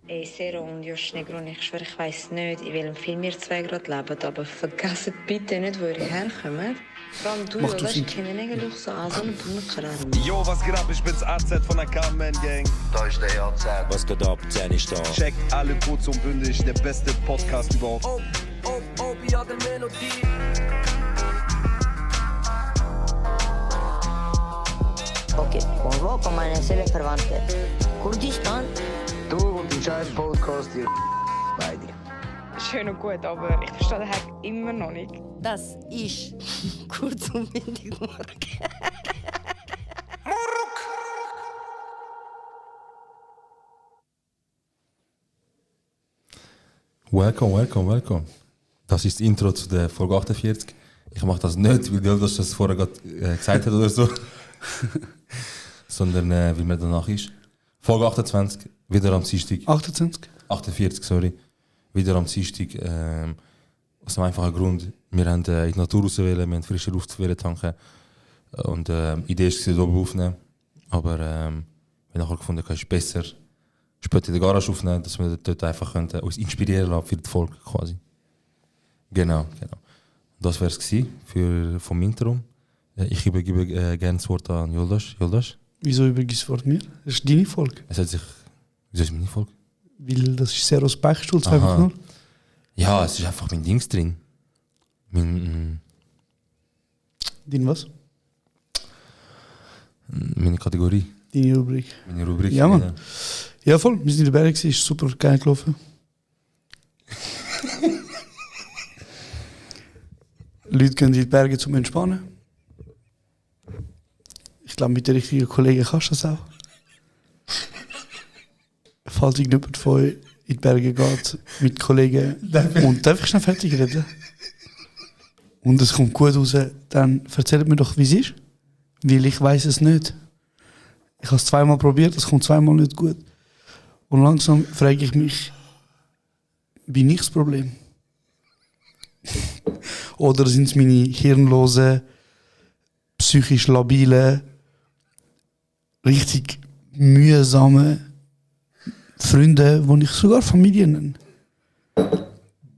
Ey, Sero und Josh Negron, ich schwöre, ich weiss nicht, in welchem Film ihr zwei gerade lebt, aber vergesst bitte nicht, wo ihr herkommt. Vor allem du, weißt du, kennen eigentlich so an so einen Bunker. Yo, was geht ab? Ich bin's AZ von der Carmen Gang. Da ist der AZ. Was geht ab? 10 ist da. Checkt alle kurz und bündig, der beste Podcast überhaupt. Ja, der Melodie. Okay, convoco meine Seelenverwandte. Kurdistan? Du und die scheiß Podcast hier. Beide. Schön und gut, aber ich verstehe den Hack immer noch nicht. Das ist kurz und bündig Morgen. Welcome. Das ist das Intro zu der Folge 48. Ich mache das nicht, weil Jonas das vorher gerade gesagt hat oder so. Sondern wie man danach ist. Folge 28, wieder am Dienstag. 48, sorry. Wieder am Dienstag. Aus dem einfachen Grund, wir haben in die Natur rauswählen, wir haben frische Luft tanken. Und die Idee ist, es oben aufnehmen. Aber wir haben nachher gefunden, es ist besser, später in der Garage aufnehmen, dass wir dort einfach uns inspirieren lassen für die Folge quasi. Genau. Das wäre es vom Intro. Ich übergebe gerne das Wort an Yildiz. Wieso übergibst du das Wort mir? Das ist deine Folge. Wieso ist es meine Folge? Weil das ist Seros Beichtstuhl, einfach nur. Ja, es ist einfach mein Dings drin. Dein was? Meine Kategorie. Deine Rubrik. Meine Rubrik. Ja, Mann. Ja, voll. Wir sind in den Bergen, ist super geil gelaufen. Leute gehen in die Berge zum Entspannen. Ich glaube, mit den richtigen Kollegen kannst du das auch. Falls irgendjemand von euch in die Berge geht, mit Kollegen und darf ich schnell fertig reden? Und es kommt gut raus, dann erzählt mir doch, wie es ist. Weil ich weiß es nicht. Ich habe es zweimal probiert, es kommt zweimal nicht gut. Und langsam frage ich mich, bin ich das Problem? Oder sind es meine hirnlosen, psychisch labilen, richtig mühsamen Freunde, die ich sogar Familie nenne?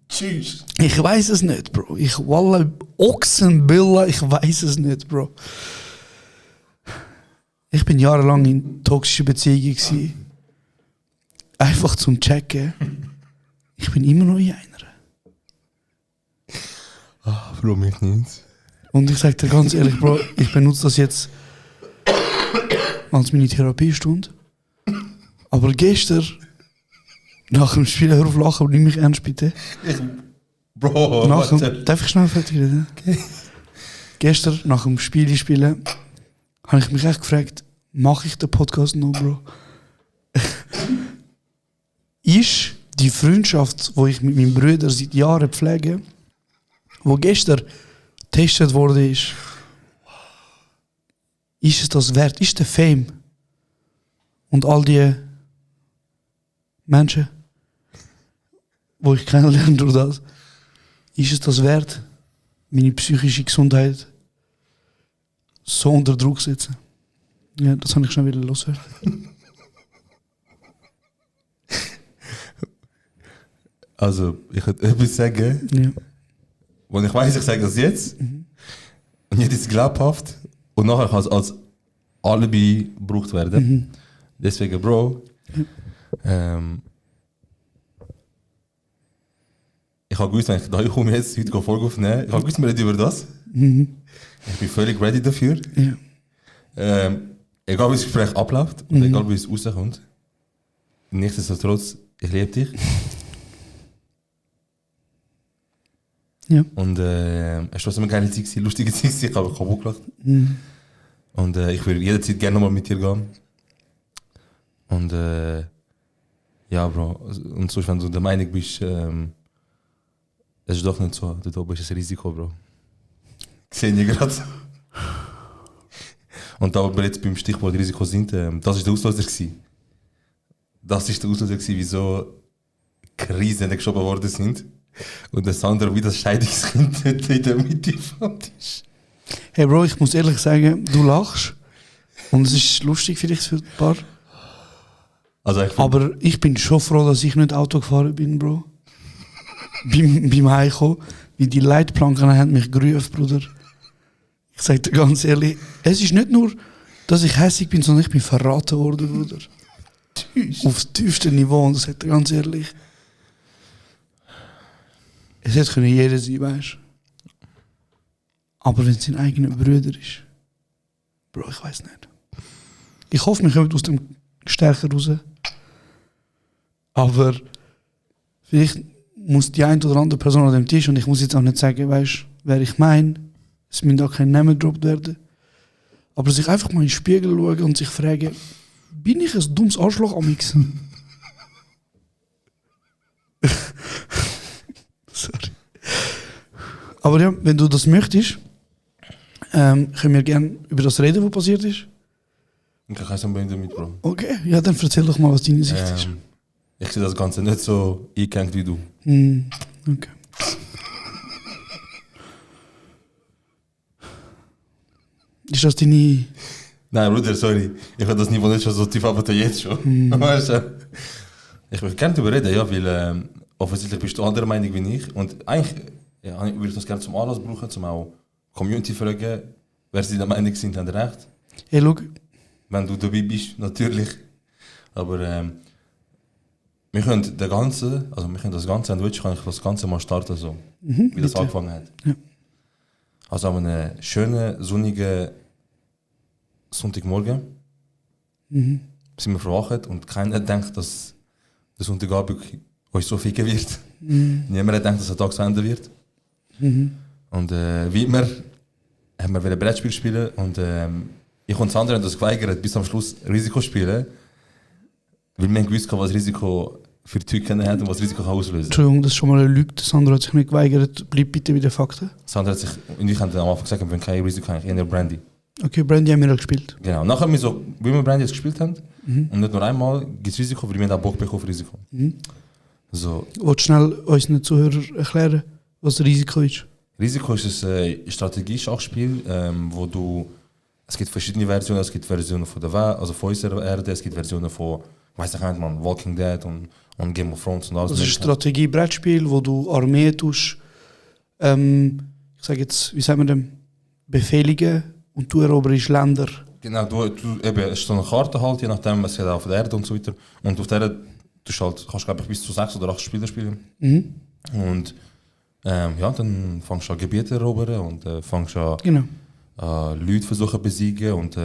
Tschüss. Ich weiß es nicht, Bro. Wallah, Ochsenbilla, ich weiß es nicht, Bro. Ich bin jahrelang in toxischen Beziehungen gewesen. Einfach zum Checken. Ich bin immer noch in einer. Bro, mich nicht. Und ich sag dir ganz ehrlich, Bro, ich benutze das jetzt als meine Therapiestunde. Aber gestern, nach dem Spiel, hör auf lachen und nimm mich ernst, bitte. Bro, Darf ich schnell fertig reden? Okay. Gestern, nach dem Spielen, habe ich mich echt gefragt, mache ich den Podcast noch, Bro? Ist die Freundschaft, die ich mit meinem Bruder seit Jahren pflege, wo gestern getestet wurde, ist es das wert? Ist der Fame und all die Menschen, wo ich kennenlerne durch das, ist es das wert, meine psychische Gesundheit so unter Druck zu setzen? Ja, das habe ich schon wieder losgehört. Also, ich würde etwas sagen, Ja. und ich weiß, ich sage das jetzt, und jetzt ist es glaubhaft, und nachher kann es als Alibi gebraucht werden. Deswegen, Bro, ich habe gewusst, wenn ich da komme jetzt heute eine Folge aufnehmen, ich habe gewusst, wir reden über das. Ich bin völlig ready dafür. Ja. Egal wie das Gespräch abläuft und egal wie es rauskommt, nichtsdestotrotz, ich liebe dich. Ja. Und es war so eine geile Zeit, lustige Zeit, ich habe kaputt gelacht. Und ich würde jederzeit gerne nochmal mit dir gehen. Und ja, Bro, und sonst, wenn du der Meinung bist, es ist doch nicht so, dort oben ist ein Risiko, Bro. Sehe ich gerade. Und da wir jetzt beim Stichwort Risiko sind, das war der Auslöser gewesen. Das ist der Auslöser gewesen, wieso Krisen geschoben worden sind. Und der Sandra wie das Scheidungskind dort in der Mitte vom Tisch. Hey Bro, ich muss ehrlich sagen, du lachst. Und es ist lustig vielleicht für ein paar. Also ich find, Aber ich bin schon froh, dass ich nicht Auto gefahren bin, Bro. beim Heimkommen, wie die Leitplanken haben mich gerufen, Bruder. Ich sag dir ganz ehrlich, es ist nicht nur, dass ich hässlich bin, sondern ich bin verraten worden, Bruder. Aufs tiefste Niveau, und ich sag dir ganz ehrlich, es hätte können jeder sein, weißt du. Aber wenn es sein eigener Bruder ist, Bro, ich weiß nicht. Ich hoffe, wir kommen aus dem stärker raus. Aber vielleicht muss die eine oder andere Person an dem Tisch, und ich muss jetzt auch nicht sagen, weißt, wer ich meine, es müssen auch keine Namen gedroppt werden, aber sich einfach mal in den Spiegel schauen und sich fragen, bin ich ein dummes Arschloch amix? Sorry. Aber ja, wenn du das möchtest, können wir gerne über das reden, was passiert ist. ich kann kein Problem damit, Bro. Okay, ja, dann erzähl doch mal, was deine Sicht ist. Ich sehe das Ganze nicht so eingegangen wie du. Okay. Ist das deine... Nein, Bruder, sorry. Ich habe das Niveau nicht schon so tief, aber jetzt schon. Weißt du? Ich möchte gerne darüber reden, ja, weil offensichtlich bist du anderer Meinung wie ich. Und eigentlich ja, würde ich das gerne zum Anlass brauchen, zum auch Community fragen, wer sie der Meinung sind, haben recht. Hey, schau. Wenn du dabei bist, natürlich. Aber wir können das ganze Sandwich, kann ich das Ganze mal starten, so, wie das angefangen hat. Ja. Also an einem schönen, sonnigen Sonntagmorgen sind wir verwacht und keiner denkt, dass der Sonntagabend euch so ficken wird. Niemand hat gedacht, dass der Tag zu Ende wird. Und wie immer haben wir ein Brettspiel spielen und ich und Sandra haben das geweigert, bis am Schluss Risiko spielen, weil wir gewusst haben, was Risiko für Tücken hat und was Risiko kann auslösen. Entschuldigung, das ist schon mal eine Lüge. Sandra hat sich nicht geweigert. Bleib bitte bei den Fakten. Sandra hat sich, und ich habe am Anfang gesagt, wir haben kein Risiko, eigentlich eher Brandy. Okay, Brandy haben wir auch gespielt. Genau, nachher haben wir so, wie wir Brandy jetzt gespielt haben, und nicht nur einmal, gibt es Risiko, weil wir haben auch Bock bekommen auf Risiko. So. Willst du schnell unseren Zuhörern erklären, was Risiko ist? Risiko ist ein Strategie-Schachspiel, wo du, es gibt verschiedene Versionen, es gibt Versionen von der also von unserer Erde, es gibt Versionen von, ich weiß nicht, man, Walking Dead und Game of Thrones und alles. Das ist ein Strategie-Brettspiel, wo du Armee tust, ich sage jetzt, wie sagt man dem, befehligen und du eroberst Länder. Genau, du eben, es ist so eine Karte halt, je nachdem, was auf der Erde und so weiter. Und auf der Erde kannst du glaube ich bis zu 6 oder 8 Spieler spielen. Und ja, dann fängst du an Gebiete erobern und fängst an Leute versuchen besiegen und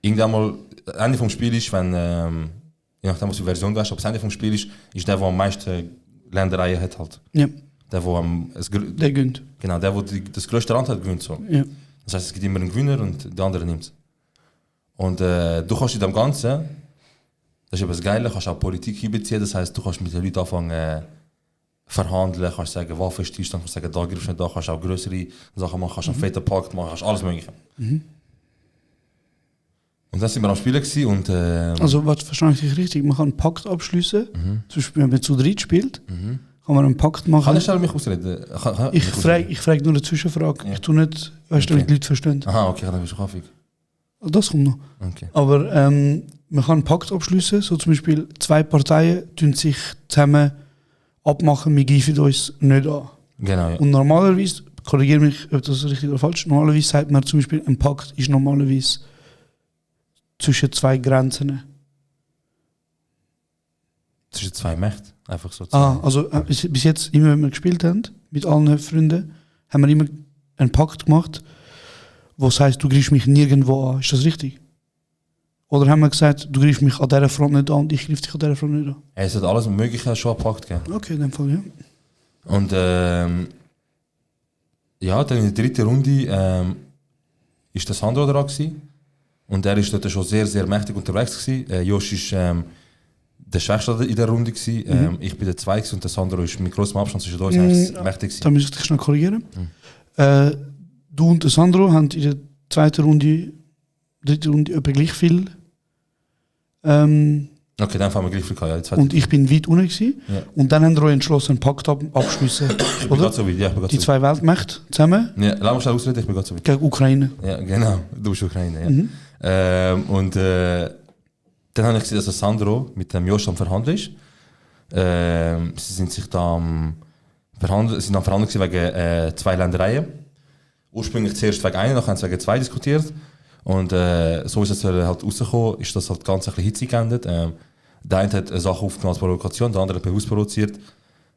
irgendwann mal, das Ende vom Spiel ist, wenn, je nachdem was für Version du hast, aber das Ende vom Spiel ist der, der am meisten Ländereien hat halt. Ja. Der gewinnt. Genau, der das größte Land hat, gewinnt so. Ja. Das heißt, es gibt immer einen Gewinner und der andere nimmt es. Und du kannst in dem Ganzen, das ist eben das Geile, kannst auch Politik einbeziehen, das heißt, du kannst mit den Leuten anfangen verhandeln, kannst sagen, Waffenstillstand, kannst sagen, da gibst du nicht, da kannst auch größere Sachen machen, kannst einen fetten Pakt machen, kannst alles mögliche. Und dann sind wir am Spielen gewesen und also, was verstehe ich dich richtig? Man kann einen Pakt abschließen, zum Beispiel, wenn man zu dritt spielt, kann man einen Pakt machen. Kann ich schnell mich ausreden? Ich frage nur eine Zwischenfrage, ich tue nicht, weißt du, damit die Leute verstehen. Aha, okay, dann bist du kaffig. Das kommt noch. Okay. Aber man kann einen Pakt abschließen, so zum Beispiel 2 Parteien tun sich zusammen abmachen, wir greifen uns nicht an. Genau, ja. Und normalerweise, korrigiere mich, ob das richtig oder falsch ist, normalerweise sagt man zum Beispiel, ein Pakt ist normalerweise zwischen 2 Grenzen. Zwischen 2 Mächten, einfach so. Also bis jetzt, immer wenn wir gespielt haben, mit allen Freunden, haben wir immer einen Pakt gemacht, was heisst, du greifst mich nirgendwo an. Ist das richtig? Oder haben wir gesagt, du greifst mich an dieser Front nicht an und ich greife dich an dieser Front nicht an? Es hat alles Mögliche schon gepackt. Okay, in dem Fall, ja. Und ja, dann in der 3. Runde ist der Sandro dran gewesen. Und er war dort schon sehr, sehr mächtig unterwegs gewesen. Josh war der Schwächste in der Runde gewesen. Ich bin der 2. und der Sandro ist mit grossem Abstand zwischen uns mächtig gewesen. Da muss ich dich schnell korrigieren. Du und der Sandro haben in der 2. Runde, 3. Runde etwa gleich viel. Okay, dann fangen wir gleich viel an. Ja, und ich bin weit unten gewesen. Ja. Und dann haben wir entschlossen, einen Pakt abschließen. Ich bin so weit, ja. Die 2 Weltmächte zusammen. Ja, lass mich schnell ausreden, ich bin gerade so weit. Gegen Ukraine. Ja, genau. Du bist Ukraine, ja. Und Dann habe ich gesehen, dass Sandro mit dem Josh am Verhandeln ist. Sie sind sich da am Verhandeln wegen 2 Ländereien. Ursprünglich zuerst wegen einer, nachher haben sie wegen 2 diskutiert. Und so ist es halt rausgekommen, ist das halt ganz ein bisschen hitzig geendet. Der eine hat eine Sache aufgenommen als Provokation, der andere hat bewusst provoziert.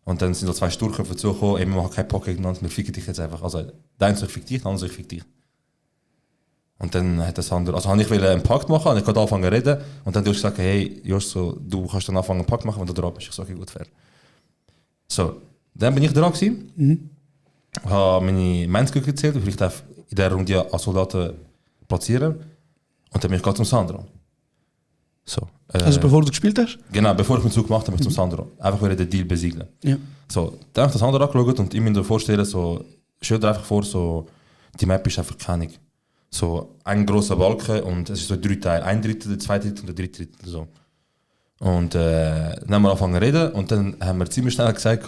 Und dann sind da 2 Sturköpfe dazugekommen, wir machen keinen Pocket genannt, wir ficken dich jetzt einfach. Also der eine sagt fick dich, der andere sagt fick dich. Und dann hat das andere, also habe ich einen Pakt machen, und ich gerade anfangen zu reden. Und dann habe ich gesagt, hey Josh, so, du kannst dann anfangen einen Pakt machen, wenn du dran bist. Ich sage, gut, fair. So, dann bin ich dran gewesen. Habe meine Mensgüte gezählt, und vielleicht darf in dieser Runde als Soldaten platzieren. Und dann bin ich gerade zum Sandro. So, Also bevor du gespielt hast? Genau, bevor ich meinen Zug gemacht habe, bin ich zum Sandro. Einfach wieder den Deal besiegeln. Ja. So, dann habe ich das Sandro angeschaut und ich mir vorstellen, so, stell dir einfach vor, so, die Map ist einfach keine. So ein grosser Balken und es ist so 3 Teile. 1 Drittel, der 2 Drittel und der 3 Drittel. So. Und dann haben wir angefangen zu reden und dann haben wir ziemlich schnell gesagt,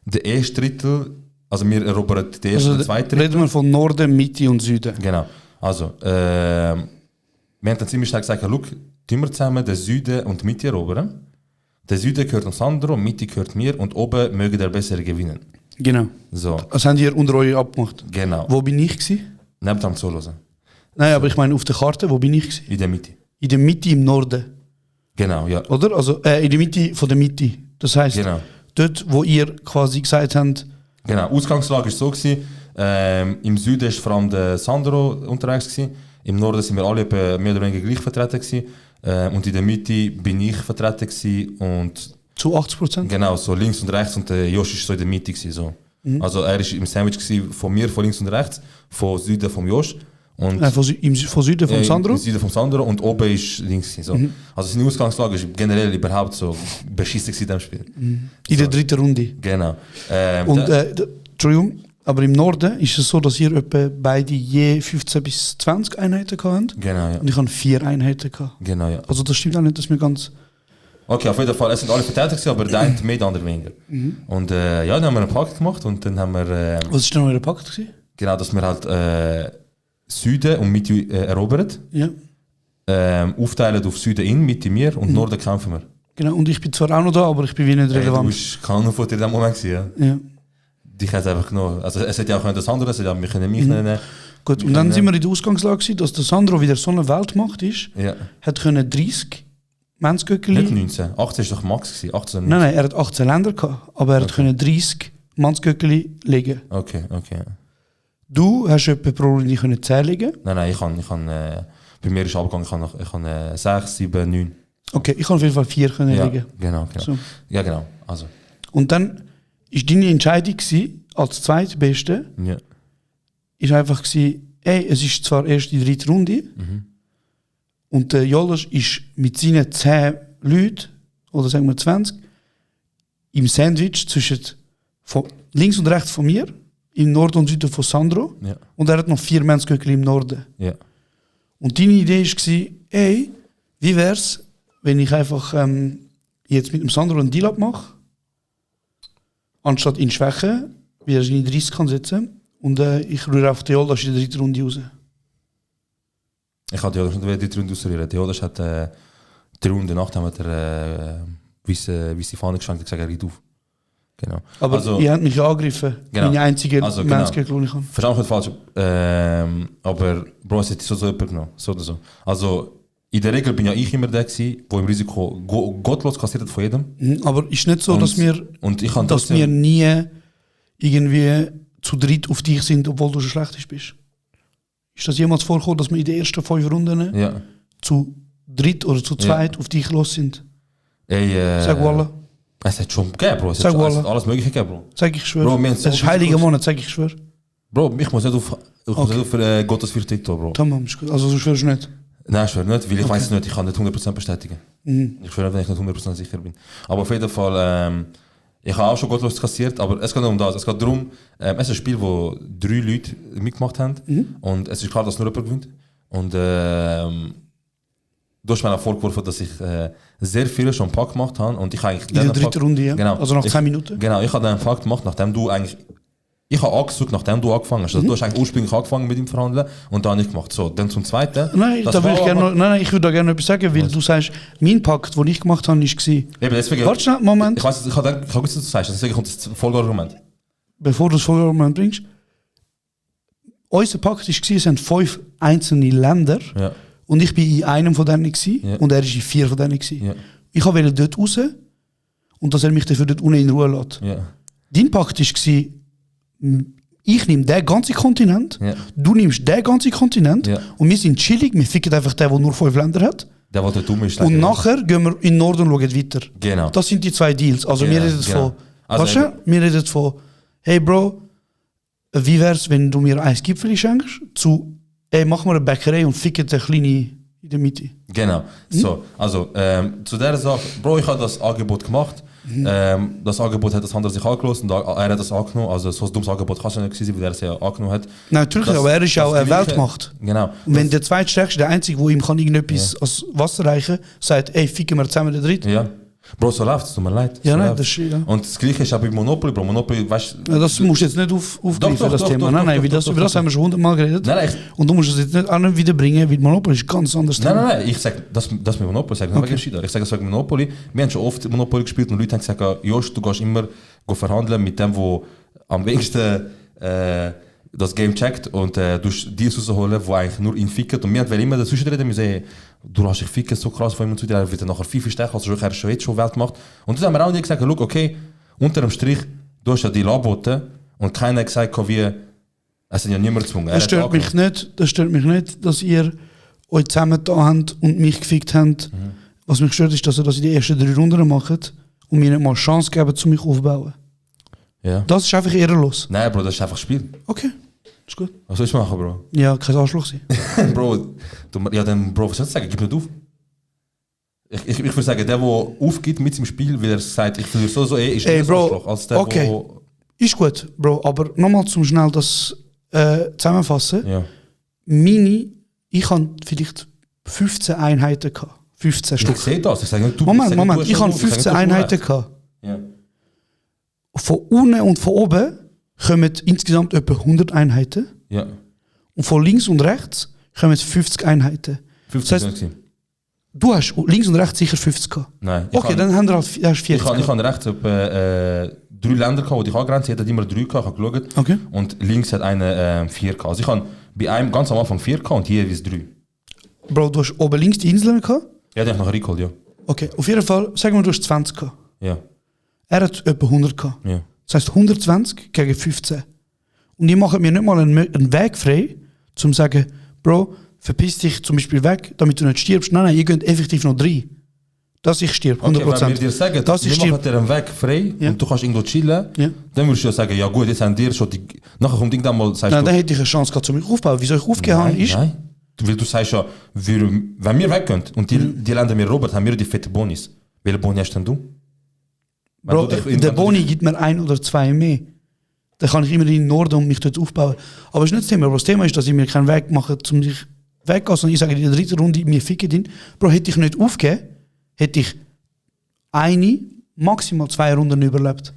der erste Drittel, also wir erobern den ersten und den zweiten Drittel. Reden wir von Norden, Mitte und Süden. Genau. Also, wir haben dann ziemlich schnell gesagt, schau, tun wir zusammen den Süden und die Mitte erobern. Der Süden gehört an Sandro, die Mitte gehört mir und oben möge der Bessere gewinnen. Genau. So. Das haben die unter euch abgemacht. Genau. Wo bin ich gewesen? Neben dem Zuhören. Nein, aber ich meine auf der Karte, wo bin ich gewesen? In der Mitte. In der Mitte im Norden. Genau, ja. Oder? Also in der Mitte von der Mitte. Das heisst, Genau. dort, wo ihr quasi gesagt habt, Genau, Ausgangslage war so gewesen, im Süden war vor allem der Sandro unterwegs gewesen, im Norden sind wir alle mehr oder weniger gleich vertreten gewesen, und in der Mitte bin ich vertreten gewesen und zu 80%? genau, so links und rechts und der Josh war so in der Mitte gewesen, so. Also er war im Sandwich gewesen, von mir von links und rechts, von Süden vom Josh und von Süden vom Sandro? Im Süden vom Sandro und oben ist links gewesen, so. Also seine Ausgangslage ist generell überhaupt so beschissen gewesen in diesem Spiel. In der dritten Runde. Genau. Und Entschuldigung, aber im Norden ist es so, dass ihr etwa beide je 15 bis 20 Einheiten habt. Genau, ja. Und ich habe 4 Einheiten gehabt. Genau, ja. Also das stimmt auch nicht, dass wir ganz... Okay, auf jeden Fall, es sind alle verteidigt gewesen, aber der eine mehr, der andere weniger. Und ja, dann haben wir einen Pakt gemacht und dann haben wir... Was war denn euer Pakt gewesen? Genau, dass wir halt Süden und Mitte erobern. Ja. Aufteilen auf Süden in, Mitte mir und Norden kämpfen wir. Genau, und ich bin zwar auch noch da, aber ich bin wie nicht relevant. Du bist Kanonfutter in dem Moment gewesen, ja. Ja. Dich hat es einfach genommen. Also es hätte ja auch das andere, es hätte auch mich nennen. Gut, und dann sind wir in der Ausgangslage gewesen, dass der Sandro wieder so eine Weltmacht ist, Ja. hat können 30 Mannsgöckeli... Nicht 19, 18 ist doch Max gewesen, 18 oder Nein, nein, er hat 18 Länder gehabt, aber er hat können 30 Mannsgöckeli legen. Okay. Du hast etwa pro Runde können 10 legen. Nein, ich kann bei mir ist abgegangen, ich kann 6, 7, 9. Okay, ich kann auf jeden Fall 4 können Ja, legen. genau. So. Ja, genau. Also, Und dann ist deine Entscheidung gewesen, als Zweitbeste, ja. ist einfach gewesen, es ist zwar erst die 3. Runde und der Jolas ist mit seinen 10 Leuten, oder sagen wir 20, im Sandwich zwischen links und rechts von mir, im Norden und Süden von Sandro, Ja. und er hat noch 4 Mannsgöckeli im Norden. Ja. Und deine Idee war, wie wär's, wenn ich einfach jetzt mit dem Sandro einen Deal abmache, anstatt ihn schwächen, wie er seine 30 kann setzen, und ich rühre einfach die Jolas in der 3. Runde raus. Ich hatte Jodas nicht wieder die Runde ausrühren. Jodas hat die Runde nach dem hat er weisse Fahne geschenkt und gesagt, er geht auf. Genau. Aber also, ihr habt mich ja angegriffen. Genau. Meine einzige Also, Mannsgegner, die ich habe. Versteh mich nicht falsch. Aber Bro, es hat so jemand genommen. So oder so. Also, in der Regel bin ja ich immer der gewesen, der im Risiko gottlos kassiert hat von jedem. Aber ist nicht so, Und- dass wir, und ich kann dass trotzdem- wir nie irgendwie zu dritt auf dich sind, obwohl du schon schlecht bist? Ist das jemals vorgekommen, dass wir in den ersten 5 Runden Ja. zu dritt oder zu zweit auf dich los sind? Ey, Sag Wallah. Es hat schon gegeben, Bro. Es Sag hat Wallah. alles Mögliche gegeben, Bro. Sag ich schwör. Bro, wir haben es so ist viel heiliger Kurs. Monat, sag ich schwör. Bro, ich muss nicht auf Gottes für TikTok, Bro. Tamam, ist gut. Also du schwörst nicht. Nein, ich schwöre nicht, weil ich weiß es nicht, ich kann nicht 100% bestätigen. Ich schwöre, wenn ich nicht 100% sicher bin. Aber auf jeden Fall, ich habe auch schon gottlos kassiert, aber es geht nicht um das. Es geht darum, es ist ein Spiel, wo 3 Leute mitgemacht haben und es ist klar, dass nur jemand gewinnt. Und du hast mir auch vorgeworfen, dass ich sehr viele schon Pack gemacht habe und ich eigentlich... In der 3. Runde, ja. Genau. Also nach 10 Minuten. Genau, ich habe dann einen Pack gemacht, nachdem du eigentlich Ich habe angesucht, nachdem du angefangen hast. Also du hast eigentlich ursprünglich angefangen mit dem Verhandeln und dann habe ich gemacht. So, dann zum Zweiten. Nein, ich würde da gerne etwas sagen, weil du sagst, mein Pakt, den ich gemacht habe, war... Eben, deswegen... Warte schnell, Moment. Ich weiß, ich habe gewusst, was du sagst, deswegen kommt das Folgeargument. Bevor du das Folgeargument bringst. Unser Pakt war, es sind 5 einzelne Länder und ich war in einem von denen und er war in 4 von denen. Ja. Ich wollte dort raus und dass er mich dafür dort unten in Ruhe lässt. Ja. Dein Pakt war, ich nehme den ganzen Kontinent, du nimmst den ganzen Kontinent und wir sind chillig, wir ficken einfach den, der nur 5 Länder hat. Der, der dumm ist. Und nachher gehen wir in den Norden und schauen weiter. Genau. Das sind die 2 Deals. Also wir reden von, Also wir reden von, hey Bro, wie wär's, wenn du mir ein Gipfel schenkst, zu, ey, mach mal eine Bäckerei und ficken den kleine in der Mitte. Genau. So, also zu der Sache, Bro, ich habe das Angebot gemacht. Das Angebot hat das andere sich angelassen und er hat das angenommen. Also so ein dummes Angebot kann es ja nicht gewesen, weil er es ja angenommen hat. Nein, natürlich, aber er ist ja auch eine Weltmacht. Genau. Und wenn der zweitstärkste, der Einzige, der ihm kann irgendetwas als Wasser reichen, sagt, ey, ficken wir zusammen den Dritten. Ja. Bro, so läuft es, tut mir leid. Ja, so nein, läuft's. das ist ja. Und das Gleiche ist auch bei Monopoly, Bro. Monopoly, weißt du... Ja, das musst du jetzt nicht aufgreifen, das Thema. Nein, über das haben wir schon 100-mal geredet. Nein, und du musst es jetzt nicht auch nicht wiederbringen, weil Monopoly ist ganz anders. Nein, ich sage, das mit Monopoly, ich sage nicht wegen ich sage das wegen Monopoly. Wir haben schon oft Monopoly gespielt und Leute haben gesagt, Josh, du gehst immer verhandeln mit dem, der am wenigsten das Game checkt und du Deals rausholen, die eigentlich nur ihn ficken. Und wir haben immer dazwischen reden, wir sagen, du hast dich ficken so krass von ihm und zu dir, er wird dann nachher viel stechen, also er schon jetzt schon Welt macht. Und dann haben wir auch nicht gesagt, look, okay, unter dem Strich, du hast ja die angeboten und keiner hat gesagt, wie, es sind ja niemand gezwungen. Das stört mich nicht, dass ihr euch zusammengetan habt und mich gefickt habt. Was mich stört, ist, dass ihr das in die ersten 3 Runden macht und mir nicht mal Chance geben, um mich aufzubauen. Ja. Das ist einfach ehrenlos. Nein, Bro, das ist einfach Spiel. Okay, ist gut. Was soll ich machen, Bro? Ja, kein Arschloch sein. Bro, Bro, was soll ich sagen? Gib nicht auf. Ich würde sagen, der aufgibt mit dem Spiel, weil er sagt, ich verliere so, ist Ey, ein Bro, Arschloch, als der, okay. Ist gut, Bro, aber nochmal zum schnell das zusammenfassen. Ja. Ich hatte vielleicht 15 Einheiten gehabt. 15 Stück. Ich sehe das, ich sage nicht, Moment, ich hatte 15 Einheiten gehabt. Ja. Von unten und von oben kommen insgesamt etwa 100 Einheiten. Ja. Und von links und rechts kommen 50 Einheiten. 50 das heißt, du hast links und rechts sicher 50 gehabt. Nein. Okay, dann haben wir halt 40 Ich habe rechts etwa 3 Länder gehabt, die ich angrenzt. Jeder hat immer 3 gehabt, ich habe geschaut. Okay. Und links hat einer 4 gehabt. Also ich habe bei einem ganz am Anfang 4 gehabt und hier jeweils 3. Bro, du hast oben links die Inseln gehabt? Ja, die habe ich noch recallt, ja. Okay, auf jeden Fall, sagen wir, du hast 20 gehabt. Ja. Er hat etwa 100 gehabt. Ja. Das heisst 120 gegen 15. Und die machen mir nicht mal einen Weg frei, um zu sagen, Bro, verpiss dich zum Beispiel weg, damit du nicht stirbst. Nein, ihr geht effektiv noch 3. Dass ich stirb, 100%. Okay, wenn wir dir sagen, dass ich wir machen dir einen Weg frei und du kannst irgendwo chillen, dann würdest du ja sagen, ja gut, jetzt haben dir schon die... Nachher kommt irgendwann mal... Nein, dann hätte ich eine Chance gehabt, um mich aufzubauen. Wieso ich aufgehört habe, ist... Nein, weil du sagst ja, wenn wir weggehen und die Länder mir Robert, haben wir die fette Bonis. Welche Boni hast denn du? Bro, der Boni gibt mir 1 oder 2 mehr. Dann kann ich immer in den Norden und mich dort aufbauen. Aber das ist nicht das Thema. Das Thema ist, dass ich mir keinen Weg mache, um dich wegzugehen, sondern ich sage, in der 3. Runde mir ficken den. Bro, hätte ich nicht aufgegeben, hätte ich maximal 2 Runden überlebt.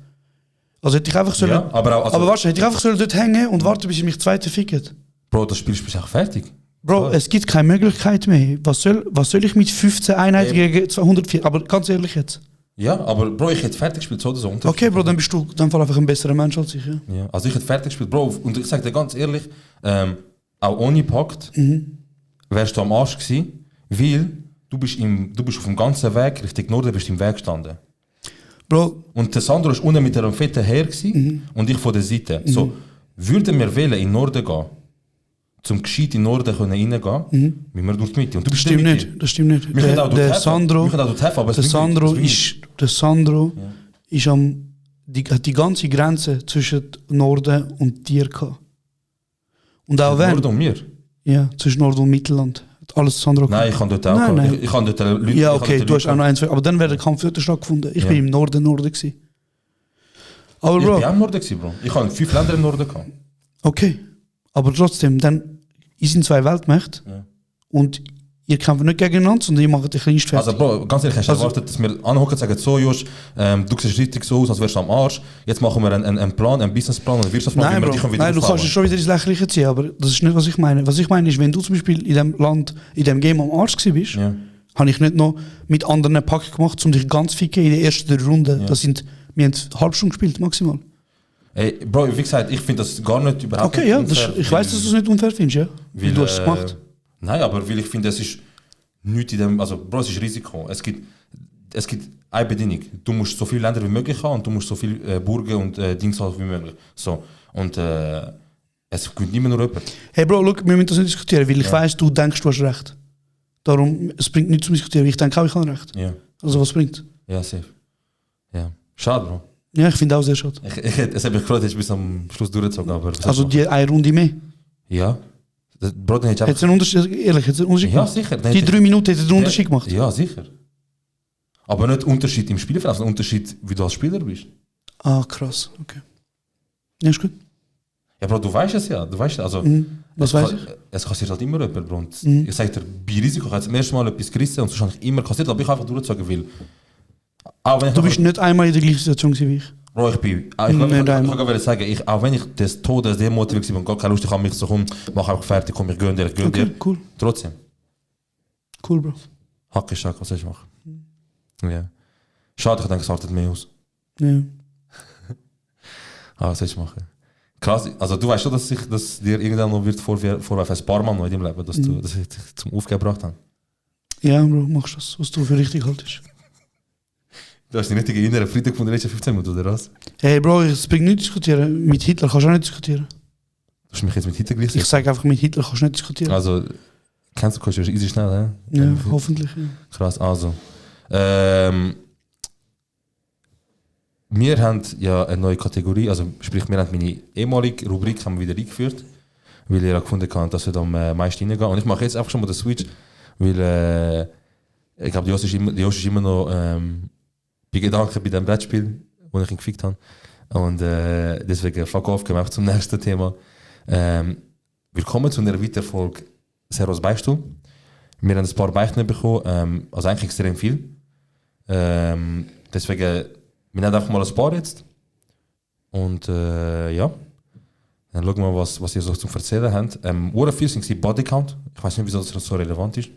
Also hätte ich einfach sollen... Ja, aber warte, hätte ich einfach sollen dort hängen und warten, bis ich mich 2. ficken. Bro, das Spiel ist auch fertig. Bro, es gibt keine Möglichkeit mehr. Was soll ich mit 15 Einheiten gegen 204? Aber ganz ehrlich jetzt. Ja, aber Bro, ich hätte fertig gespielt, so oder so. Okay, Bro, dann bist du dann einfach ein besserer Mensch als ich. Ja, also ich hätte fertig gespielt, Bro. Und ich sage dir ganz ehrlich, auch ohne Pakt wärst du am Arsch gewesen, weil du bist auf dem ganzen Weg Richtung Norden bist im Weg gestanden. Bro. Und der Sandro ist unten mit einem fetten her und ich von der Seite. So, würden wir wählen, in den Norden gehen, zum gescheit in den Norden reingehen, müssen wir durch die Mitte. Und du bist das stimmt nicht. Der Sandro ist hat die ganze Grenze zwischen Norden und dir gehabt. Und auch wenn... Norden und mir? Ja, zwischen Nord- und Mittelland. Hat alles Sandro gehabt. Nein, ich kann dort auch. Nein. Ich kann dort Leute... Ja, okay, du hast auch noch eins... Aber dann wäre der Kampf dort stattgefunden. Ich bin im Norden gewesen. Aber ich Bro... bin auch im Norden gewesen, Bro. Ich habe 5 Länder im Norden gehabt. Okay. Aber trotzdem, dann sind 2 Weltmächte und ihr kämpft nicht gegeneinander, sondern ihr macht den kleinsten fertig. Also Bro, ganz ehrlich, hast du erwartet, dass wir anhocken und sagen, so Josh, du siehst richtig so aus, als wärst du am Arsch, jetzt machen wir einen Plan, einen Businessplan oder einen Wirtschaftsplan, Nein, wie wir Bro, dich wieder nein, du kannst es schon wieder ins Lächerliche ziehen, aber das ist nicht, was ich meine. Was ich meine ist, wenn du zum Beispiel in dem Land, in dem Game am Arsch gewesen bist, Ja. habe ich nicht noch mit anderen Pack gemacht, um dich ganz ficken in der ersten 3 Runden. Ja. Wir haben eine halbe Stunde gespielt, maximal. Ey, Bro, wie gesagt, ich finde das gar nicht überhaupt Okay, nicht ja, unfair, ich weiß, dass du es nicht unfair findest, ja. Weil du hast es gemacht. Nein, aber weil ich finde, es ist nichts in dem, also Bro, es ist Risiko. Es gibt eine Bedingung. Du musst so viele Länder wie möglich haben und du musst so viele Burgen und Dings haben wie möglich. So. Und es gibt nicht mehr nur jemand. Hey Bro, look, wir müssen das nicht diskutieren, weil ich weiss, du denkst, du hast recht. Darum, es bringt nichts zu diskutieren, weil ich denke auch, ich habe recht. Ja. Also was bringt? Ja, safe. Ja. Schade, Bro. Ja, ich finde auch sehr schade. Es habe ich gefreut, dass ich bis am Schluss durchgezogen aber Also die eine Runde mehr. Ja. Bro, dann hätte ich Hat es einen Unterschied, ehrlich, hat es einen Unterschied Ja, gemacht? sicher. Die 3 Minuten hätten einen Unterschied gemacht? Ja, sicher. Aber nicht Unterschied im Spielfeld, sondern Unterschied, wie du als Spieler bist. Ah, krass, okay. Ja, ist gut. Ja, Bro, du weißt es ja. Du weißt, also, Was weiß ich? Es kassiert halt immer jemand, Bro. Und ich sage dir, bei Risiko hat es zum ersten Mal etwas gerissen und sonst habe ich immer kassiert, aber ich einfach durchgezogen will. Auch wenn ich Du bist nicht einmal in der gleichen Situation gewesen wie ich. Bro, ich kann sagen, auch wenn ich des Todes demotiviert war und gar keine Lust habe, mich so komm, mach einfach fertig, komm, ich gönn dir. Okay, cool. Trotzdem. Cool, Bro. Hacke, was soll ich machen? Ja. Schade, ich denke, es artet mehr aus. Ja. Was soll ich machen? Krass, also du weißt schon, dass dir irgendwann noch wird vorwerfen, ein paar Mal noch in deinem Leben, dass ich dich zum Aufgeben gebracht habe. Ja, Bro, machst das, was du für richtig haltest. Du hast die richtige innere Frieden von den letzten 15 Minuten, oder was? Hey Bro, es bringt nichts zu diskutieren. Mit Hitler kannst du auch nicht diskutieren. Du hast mich jetzt mit Hitler gleich. Ich sage einfach, mit Hitler kannst du nicht diskutieren. Also, kennst du, kannst du easy schnell, ja, hoffentlich. Ja. Krass, also. Wir haben ja eine neue Kategorie, also sprich, wir haben meine ehemalige Rubrik haben wir wieder eingeführt, weil ihr ja gefunden habt, dass wir da am meisten reingehen. Und ich mache jetzt einfach schon mal den Switch, weil ich glaube, Josh ist immer noch bei Gedanken bei dem Brettspiel, wo ich ihn gefickt habe. Und deswegen fuck off, gehen wir einfach zum nächsten Thema. Willkommen zu einer weiteren Folge Servus Beichtstuhl. Wir haben ein paar Beichten bekommen, also eigentlich extrem viel. Deswegen, wir nehmen einfach mal ein paar jetzt. Und ja, dann schauen wir mal, was ihr so zu erzählen habt. Oder viel sind die Bodycount. Ich weiß nicht, wieso das so relevant ist.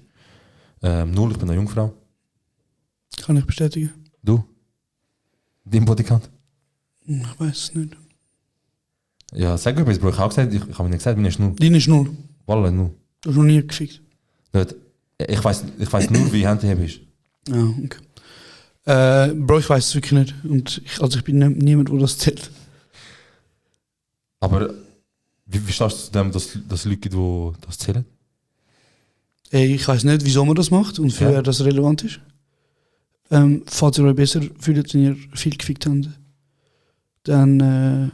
0, ich bin eine Jungfrau. Kann ich bestätigen. Du? Dein Bodycount? Ich weiß es nicht. Ja, sag mir, Bro, ich habe gesagt, ich habe nicht gesagt, meine ist 0. Deine ist 0. Wallah, 0. Du hast noch nie gefickt. Nicht. Ich weiß nur, wie Hände bist. Ah, okay. Bro, ich weiß es wirklich nicht. Und ich bin niemand, der das zählt. Aber wie stehst du zu dem, dass Leute, die das zählen? Ich weiß nicht, wieso man das macht und für wer das relevant ist. Falls ihr euch besser fühlt, wenn ihr viel gefickt habt, dann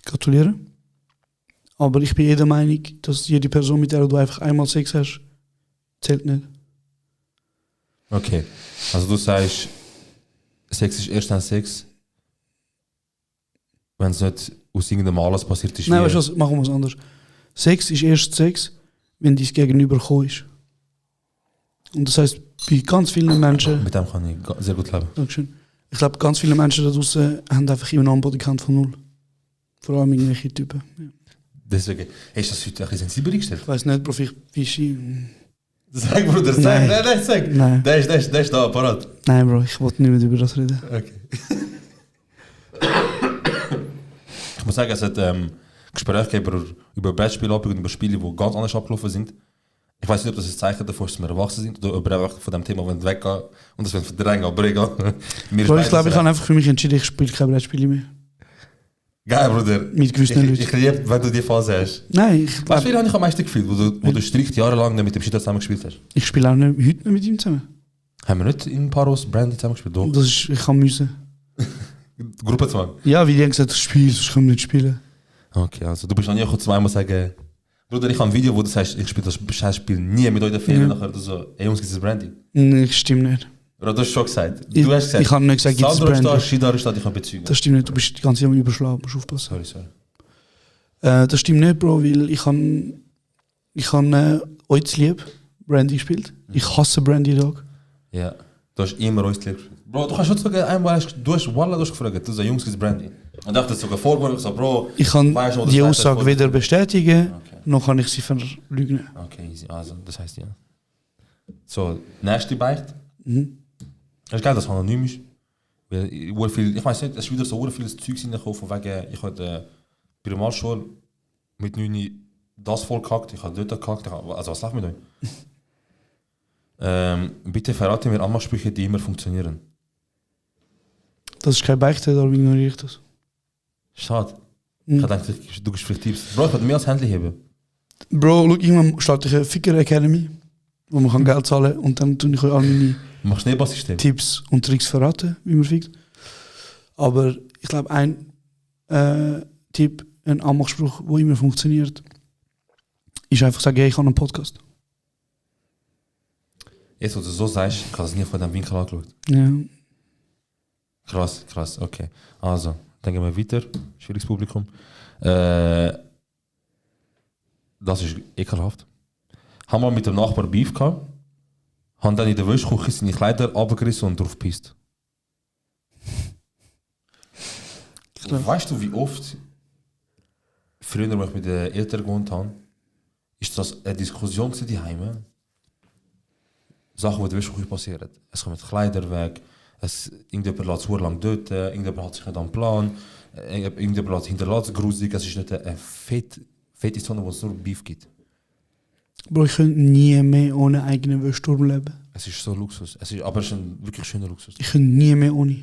gratulieren. Aber ich bin der Meinung, dass jede Person, mit der du einfach einmal Sex hast, zählt nicht. Okay. Also du sagst, Sex ist erst ein Sex, wenn es nicht aus irgendeinem Anlass passiert ist. Nein, weißt du was, machen wir es anders. Sex ist erst Sex, wenn dein Gegenüber gekommen ist. Und das heisst, bei ganz vielen Menschen... Mit dem kann ich sehr gut leben. Dankeschön. Ich glaube, ganz viele Menschen da draußen haben einfach immer noch einen Bodycount von 0. Vor allem irgendwelche Typen. Ja. Deswegen, hast du das heute ein bisschen sensibler gestellt? Ich weiss nicht, Bro, ich Sag, Bruder, sag. Nein, sag. Nein. Der ist da, parat. Nein, Bro, ich wollte nicht mehr über das reden. Okay. Ich muss sagen, es hat Gespräche gegeben über Brettspielabend und über Spiele, die ganz anders abgelaufen sind. Ich weiß nicht, ob das ein Zeichen davor ist, dass wir erwachsen sind oder ob wir einfach von dem Thema weggehen und das verdrängen, aber egal. Bro, ich glaube, ich habe einfach für mich entschieden, ich spiele keine Brettspiele mehr. Geil, Bruder. Mit gewissen Leuten. Ich liebe, wenn du die Phase hast. Nein, Weißt du, wie habe ich am meisten gefühlt, wo du strikt jahrelang nicht mit dem Shit zusammen gespielt hast? ich spiele auch nicht, heute nicht mit ihm zusammen. Haben wir nicht in Paros Brandy zusammen gespielt? Doch. Das ist, ich kann müssen. Gruppenzwang? Ja, wie die haben gesagt, ich spiele, sonst kann ich nicht spielen. Okay, also du bist noch nie zweimal sagen, Bruder, ich habe ein Video, wo du sagst, ich spiele das Scheißspiel nie mit euch in der Ferien, nachher du so, ey Jungs, gibt es Brandy? Nein, das stimmt nicht. Oder du hast schon gesagt. Du hast gesagt, ich habe nicht gesagt, gibt es Sandro ist da, Brandy. Shidar ist da, ich kann bezeugen. Das stimmt nicht, du bist die ganze Zeit am Überschlagen, musst aufpassen. Sorry. Das stimmt nicht, Bro, weil ich kann euch zu lieb, Brandy gespielt. Ich hasse Brandy Dog. Ja. Du hast immer uns Lied gespielt. Bro, du kannst schon sogar einmal, du hast gefragt, du sagst, Jungs, ist Brandy. Und dachte sogar vorgeworfen, ich so, Bro, ich kann weißt du, die Aussage weder bestätigen, Okay. noch kann ich sie verlügen. Okay, easy. Also, das heißt ja. So, nächste Beicht. Mhm. Es ist geil, dass es anonym ist. Weil ich weiß nicht, es ist wieder so vieles Zeug reingekommen, von wegen, ich hatte bei der Marschschule mit 9 das voll gehackt, ich habe dort gehackt, also was läuft mit euch? Bitte verrate mir Anmachsprüche, die immer funktionieren. Das ist kein Beichte, darum ignoriere ich das. Schade. Mhm. Ich dachte, du gibst vielleicht Tipps. Bro, ich würde mehr als Handy haben. Bro, schau, irgendwann starte ich eine Ficker Academy, wo man Geld zahlen kann und dann tue ich euch all meine Mach Schneeballsystem. Tipps und Tricks verraten, wie man fickt. Aber ich glaube, ein Tipp, ein Anmachspruch, der immer funktioniert, ist einfach sagen, hey, ich habe einen Podcast. Jetzt, wo du so sagst, ich habe das nie von diesem Winkel angeschaut. Ja. Krass, okay. Also, dann gehen wir weiter. Schwieriges Publikum. Das ist ekelhaft. Haben wir mit dem Nachbar Beef gehabt, haben dann in der Wäschküche seine Kleider runtergerissen und drauf gepisst. Weißt du, wie oft früher, als ich mit den Eltern gewohnt habe, ist das eine Diskussion zu Hause? Sachen, die in der Wäschküche passieren. Es kommen Kleider weg, irgendjemand lässt es lang dort, irgendjemand hat sich nicht am Plan, irgendjemand hinterlässt es gruselig, es ist nicht eine fette Zone, wo es nur Beef gibt. Bro, ich könnte nie mehr ohne eigenen Wäschturm leben. Es ist so Luxus, aber es ist ein wirklich schöner Luxus. Ich könnte nie mehr ohne.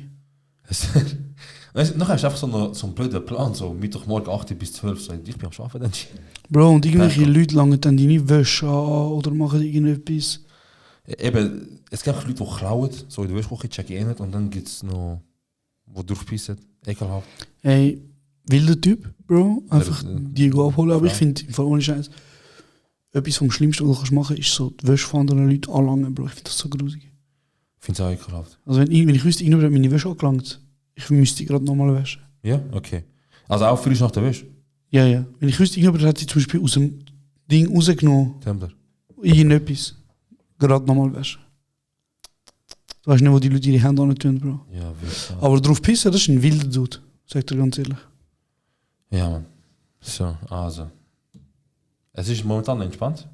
Nachher ist einfach so ein blöder Plan, so Mittwochmorgen 8 bis 12, so, ich bin am Arbeiten. Dann. Bro, und irgendwelche Leute langen dann deine Wäsche an oder machen irgendetwas. Eben, es gibt Leute, die klauen, so in der Wäschküche check ich nicht und dann gibt es noch, die durchpissen. Ekelhaft. Hey, wilder Typ, Bro. Einfach die abholen. Aber Ja. ich finde, im Fall ohne Scheiß, etwas vom Schlimmsten, was du machen kannst, ist so die Wäsche von anderen Leuten anlangen, Bro. Ich finde das so grusig. Ich finde es auch ekelhaft. Also wenn ich wüsste, irgendjemand hat meine Wäsche angelangt, ich müsste die gerade nochmal waschen. Ja, okay. Also auch frisch nach der Wäsche? Ja, ja. Wenn ich wüsste, irgendjemand hat sie zum Beispiel aus dem Ding rausgenommen, Templer. irgendetwas, gerade nochmal waschen. Du weißt nicht, wo die Leute ihre Hände an tun, Bro. Ja, wirklich. Aber drauf pissen, das ist ein wilder Dude, sagt er ganz ehrlich. Ja, Mann. So, also. Es ist momentan entspannt.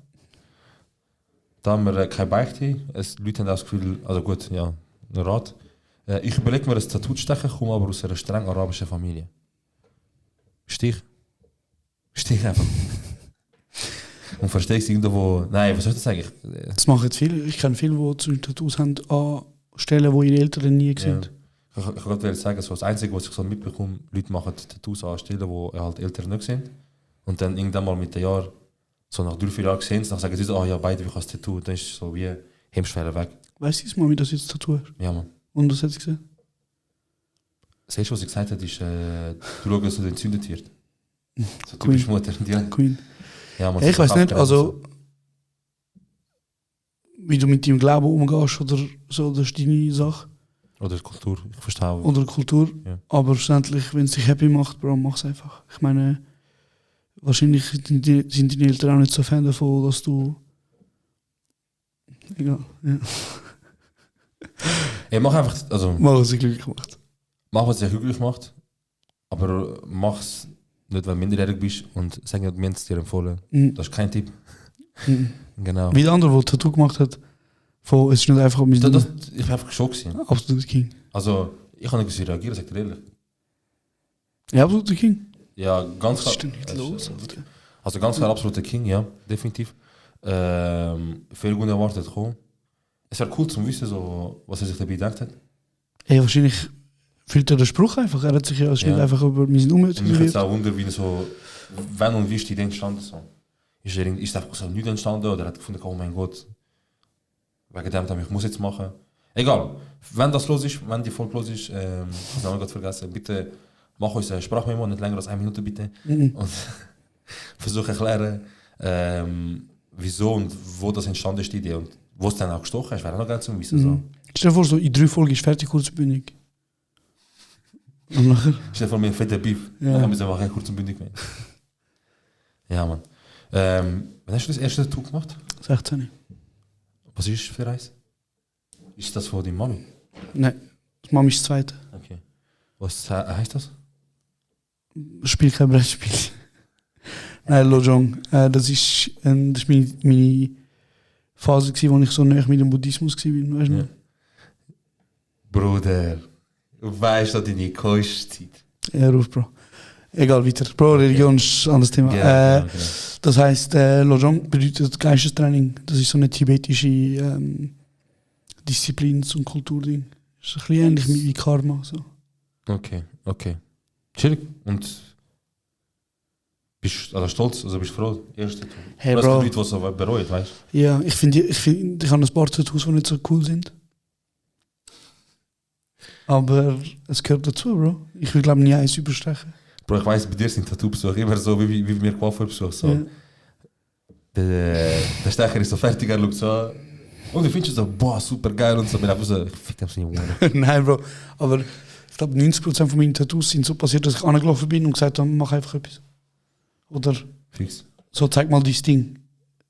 Da haben wir keine Beichte. Die Leute haben das Gefühl, also gut, ja, ein Rat. Ich überlege mir ein Tattoo zu stechen, komme aber aus einer streng arabischen Familie. Stich einfach. Und verstehst du irgendwo, nein, was soll ich das sagen? Das machen jetzt viele. Ich kenne viele, die zu Tattoos haben an Stellen, wo ihre Eltern nie gesehen haben. Ich kann gerade sagen, so das Einzige, was ich so mitbekomme, Leute machen Tattoos an Stellen, wo halt Eltern nicht sind. Und dann irgendwann mal mit den Jahren, so nach 3-4 Jahren gesehen, dann sagen sie so, ja, beide, wie kann das Tattoo? Dann ist es so wie Hemmschwelle weg. Weißt du jetzt mal, wie das jetzt Tattoo ist? Ja, Mann. Und das hat sie gesehen? Das erste, was sie gesagt hat, ist, du schaust, dass du entzündet wird. So Queen. typisch Mutter. Die, Queen. ja, man, Hey, ich weiß nicht, also wie du mit deinem Glauben umgehst oder so, das ist deine Sache. Oder Kultur, ich verstehe. Oder Kultur. Ja. Aber schlussendlich, wenn es dich happy macht, Bro, mach es einfach. Ich meine, wahrscheinlich sind deine Eltern auch nicht so Fan davon, dass du... Egal, ja. Hey, mach einfach, also, Mach, was dich glücklich macht. mach, was dich glücklich macht, aber mach's nicht, wenn du minderjährig bist und sag nicht, wir haben es dir empfohlen. Mhm. Das ist kein Tipp. Mhm. Genau. Wie der andere, der Tattoo gemacht hat, von, es ist nicht einfach mit Ich war einfach geschockt. absoluter King. Also, ich kann nicht reagieren, sag dir ehrlich. Ja, absoluter King. Ja, ganz Was ist klar. denn nicht los, Alter? Also ganz klar absoluter King, ja, definitiv. Viel gut erwartet gekommen. Es wäre cool zu wissen, so, was er sich dabei gedacht hat. Ey, wahrscheinlich fühlt er den Spruch einfach. Er hat sich ja wahrscheinlich Ja. einfach über mein Nummer Und mich würde es auch wundern, wie so, wenn und wie ist die Idee entstanden? So. Ist einfach so nicht entstanden oder hat gefunden, oh mein Gott, wegen dem, ich muss jetzt machen. Egal, wenn das los ist, wenn die Folge los ist, ich habe es noch nicht vergessen, bitte mach uns eine Sprachmemo, nicht länger als 1 Minute bitte. Mhm. Und versuche erklären, wieso und wo das entstanden ist, die Idee. Und wo es dann auch gestochen ist, wäre auch noch geil zu wissen. So. Stell dir vor, so in 3 Folgen ist fertig, kurzbündig. Und nachher? Stell dir vor, mir ein fetter Beef. Ja. Dann müssen wir einfach kurz und bündig werden. Ja, Mann. Wann hast du das erste Tattoo gemacht? 16. Was ist für eins? Ist das von deiner Mami? Nein, die Mami ist das zweite. Okay. Was heißt das? Spiel kein Brettspiel. Nein, Lojong. Das ist meine Phase, wo ich so näher mit dem Buddhismus war. Weißt du? Ja. Bruder, weißt du deine Koschzeit? Ja, ruf, Bro. Egal, weiter. Bro, Religion ist ein anderes Thema. Genau. Das heisst, Lojong bedeutet Geistestraining. Das ist so eine tibetische Disziplins- und Kulturding. Das ist ein bisschen ähnlich wie Karma. So. Okay. Chillig. Und bist du also stolz, also bist du froh? Erste Tour. Hey, Was Bro. gibt Leute, die so bereuen, weißt du? Ja, ich habe ein paar Tattoos, die nicht so cool sind. Aber es gehört dazu, Bro. Ich will, glaube ich, nie eins überstechen. Bro, ich weiss, bei dir sind Tattoo-Besuche immer so wie bei mir Coiffeur-Besuch. So. Ja. Der Stecher ist so fertig, er schaut so an. Und ich finde schon so, boah, super geil und so. Ich bin einfach so, ich fick dem so nicht. Nein, Bro. Aber ich glaube, 90% von meinen Tattoos sind so passiert, dass ich angelaufen bin und gesagt habe, mach einfach etwas. Oder Fix. so, zeig mal dein Ding.